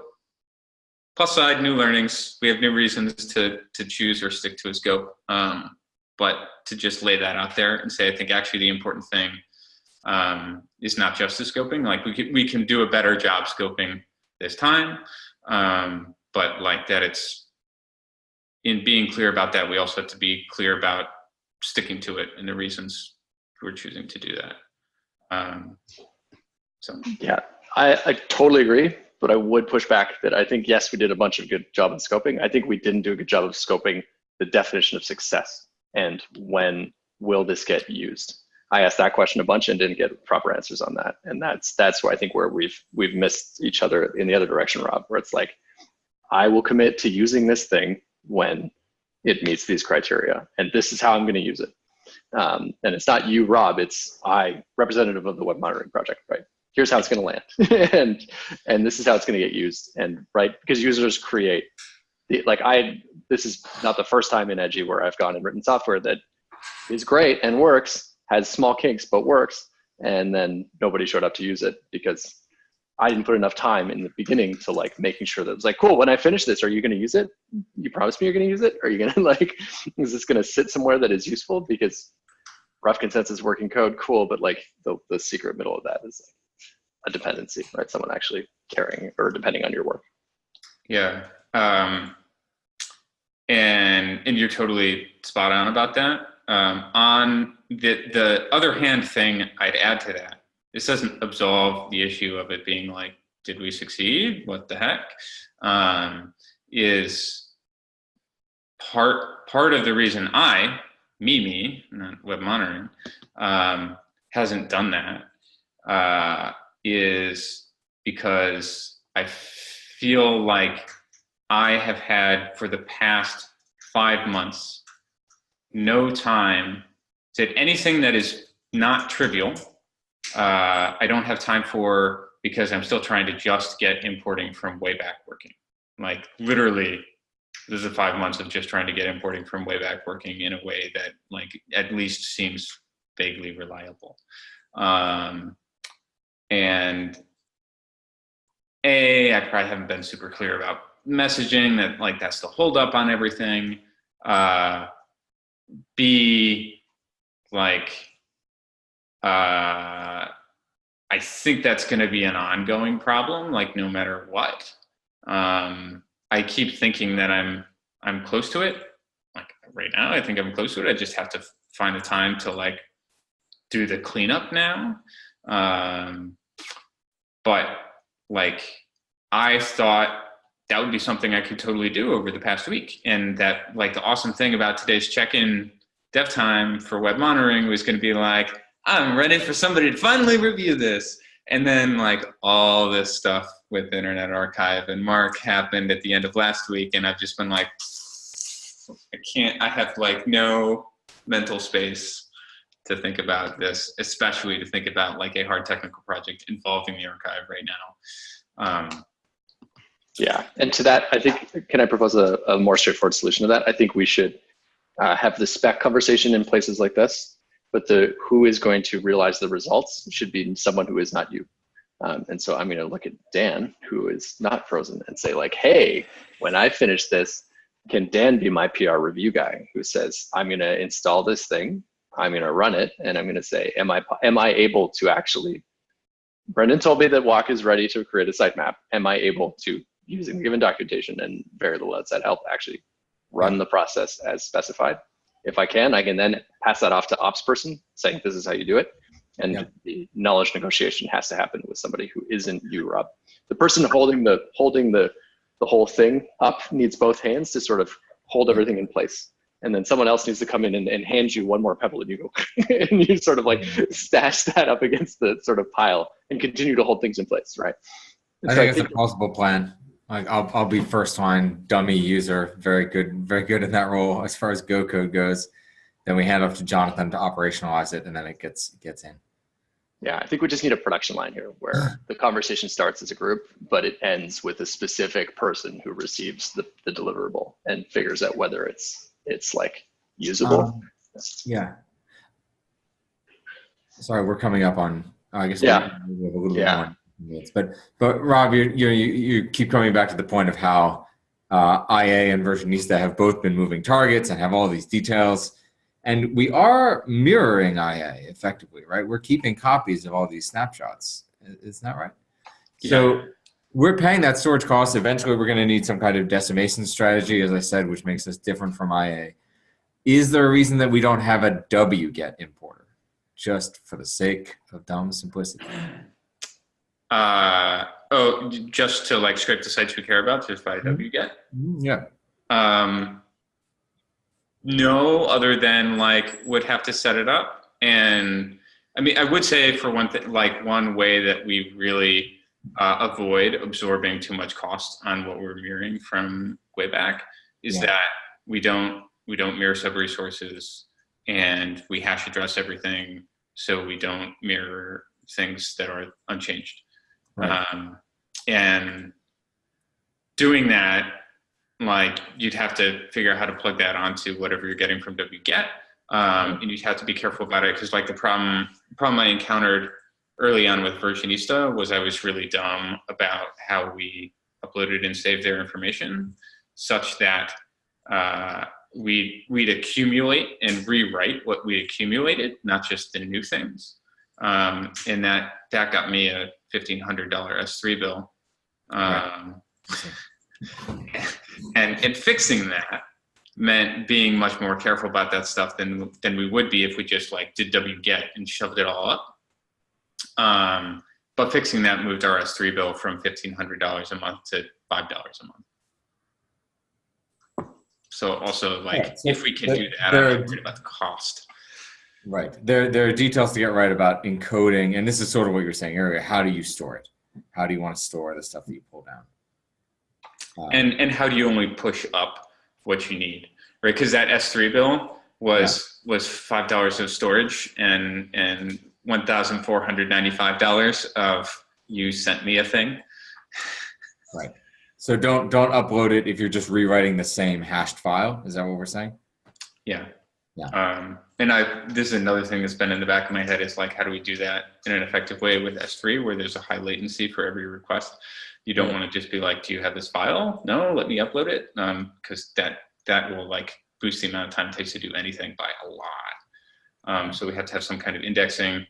plus side, new learnings, we have new reasons to choose or stick to a scope. But to just lay that out there and say, I think actually the important thing is not just the scoping. Like we can do a better job scoping this time, but like that it's, in being clear about that, we also have to be clear about sticking to it and the reasons we're choosing to do that. Yeah, I totally agree, but I would push back that I think, yes, we did a bunch of good job of scoping. I think we didn't do a good job of scoping the definition of success. And when will this get used? I asked that question a bunch and didn't get proper answers on that. And that's where I think where we've missed each other in the other direction, Rob, where it's like, I will commit to using this thing when it meets these criteria. And this is how I'm going to use it. And it's not you, Rob, it's I, representative of the web monitoring project, right? Here's how it's going to land. and this is how it's going to get used. And right, because users create, this is not the first time in Edgy where I've gone and written software that is great and works, has small kinks, but works. And then nobody showed up to use it because I didn't put enough time in the beginning to like making sure that it was like, cool, when I finish this, are you going to use it? You promised me you're going to use it? Are you going to like, is this going to sit somewhere that is useful? Because rough consensus working code, cool. But like the secret middle of that is like a dependency, right? Someone actually caring or depending on your work. Yeah. And you're totally spot on about that. On the other hand thing I'd add to that, this doesn't absolve the issue of it being like, did we succeed? What the heck? Is part of the reason me, not web monitoring, hasn't done that is because I feel like I have had for the past 5 months no time to anything that is not trivial. I don't have time for because I'm still trying to just get importing from Wayback working. Like literally, this is 5 months of just trying to get importing from Wayback working in a way that like at least seems vaguely reliable. And I probably haven't been super clear about messaging that like that's the holdup on everything. B, like I think that's going to be an ongoing problem, like no matter what. I keep thinking that I'm close to it. Like right now, I think I'm close to it. I just have to find the time to like do the cleanup now. But like I thought that would be something I could totally do over the past week. And that like the awesome thing about today's check-in dev time for web monitoring was going to be like, I'm ready for somebody to finally review this. And then like all this stuff with Internet Archive and Mark happened at the end of last week. And I've just been like, I have like no mental space to think about this, especially to think about like a hard technical project involving the archive right now. Yeah, and to that, I think, can I propose a more straightforward solution to that? I think we should have the spec conversation in places like this, but who is going to realize the results should be someone who is not you. And so I'm going to look at Dan, who is not frozen, and say like, hey, when I finish this, can Dan be my PR review guy who says, I'm going to install this thing, I'm going to run it, and I'm going to say, am I able to actually, Brendan told me that Walk is ready to create a sitemap. Am I able to, using the given documentation and very little outside help, actually run the process as specified? If I can then pass that off to ops person saying, this is how you do it. And the knowledge negotiation has to happen with somebody who isn't you, Rob. The person holding the whole thing up needs both hands to sort of hold everything in place. And then someone else needs to come in and hand you one more pebble and you go, and you sort of like stash that up against the sort of pile and continue to hold things in place, right? I think it's a possible plan. Like I'll be first line dummy user, very good in that role as far as Go code goes. Then we hand off to Jonathan to operationalize it, and then it gets in. Yeah, I think we just need a production line here where the conversation starts as a group, but it ends with a specific person who receives the deliverable and figures out whether it's like usable. Yeah. Sorry, we're coming up on. I guess Yeah. we have a little bit more minutes, but Rob, you keep coming back to the point of how IA and Versionista have both been moving targets and have all these details. And we are mirroring IA effectively, right? We're keeping copies of all these snapshots. Isn't that right? Yeah. So we're paying that storage cost. Eventually, we're going to need some kind of decimation strategy, as I said, which makes us different from IA. Is there a reason that we don't have a wget importer, just for the sake of dumb simplicity? Just to like scrape the sites we care about, just by wget? Yeah. No, other than like would have to set it up. And I mean, I would say for one thing, like one way that we really avoid absorbing too much cost on what we're mirroring from way back is that we don't mirror sub resources and we hash address everything so we don't mirror things that are unchanged. Right. And doing that, like you'd have to figure out how to plug that onto whatever you're getting from wget, and you'd have to be careful about it because like the problem I encountered early on with Versionista was I was really dumb about how we uploaded and saved their information, such that we'd accumulate and rewrite what we accumulated, not just the new things, and that got me a $1,500 S3 bill. Right. And fixing that meant being much more careful about that stuff than we would be if we just like did wget and shoved it all up. But fixing that moved our S3 bill from $1,500 a month to $5 a month. So also like if we can do that, I'm not worried about the cost. Right. There are details to get right about encoding, and this is sort of what you were saying earlier. How do you store it? How do you want to store the stuff that you pull down? And how do you only push up what you need, right? Because that S3 bill was $5 of storage and $1,495 of you sent me a thing. Right. So don't upload it if you're just rewriting the same hashed file. Is that what we're saying? Yeah. Yeah. And this is another thing that's been in the back of my head is like, how do we do that in an effective way with S3 where there's a high latency for every request? You don't want to just be like, do you have this file? No, let me upload it. Because that will like boost the amount of time it takes to do anything by a lot. So we have to have some kind of indexing.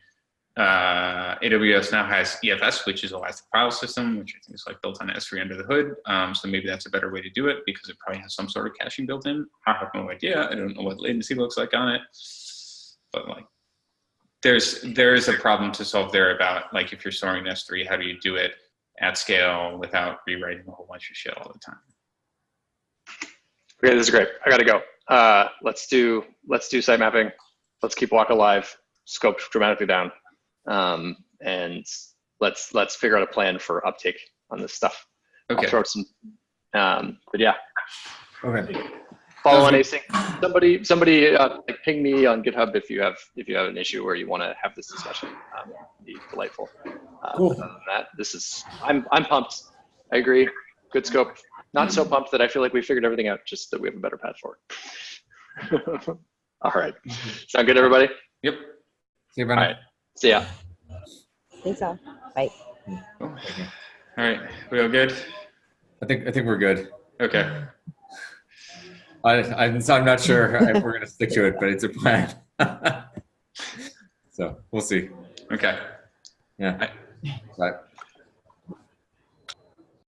AWS now has EFS, which is Elastic File System, which I think is like built on S3 under the hood. So maybe that's a better way to do it because it probably has some sort of caching built in. I have no idea. I don't know what latency looks like on it, but like there is a problem to solve there about like if you're storing in S3, how do you do it at scale without rewriting a whole bunch of shit all the time? Okay, this is great. I gotta go. Let's do site mapping. Let's keep Walk alive. Scope dramatically down, and let's figure out a plan for uptake on this stuff. Okay. I'll throw some, but yeah. Okay. Follow on async. Somebody like ping me on GitHub if you have an issue where you want to have this discussion. It'd be delightful. Cool. Other than that, this is I'm pumped. I agree. Good scope. Not so pumped that I feel like we figured everything out. Just that we have a better path forward. All right. Sound good, everybody? Yep. See you, All right. See ya. Thanks all. Bye. All right. We all good? I think we're good. Okay. I'm not sure if we're gonna stick to it, but it's a plan. So we'll see. Okay. Yeah. Bye.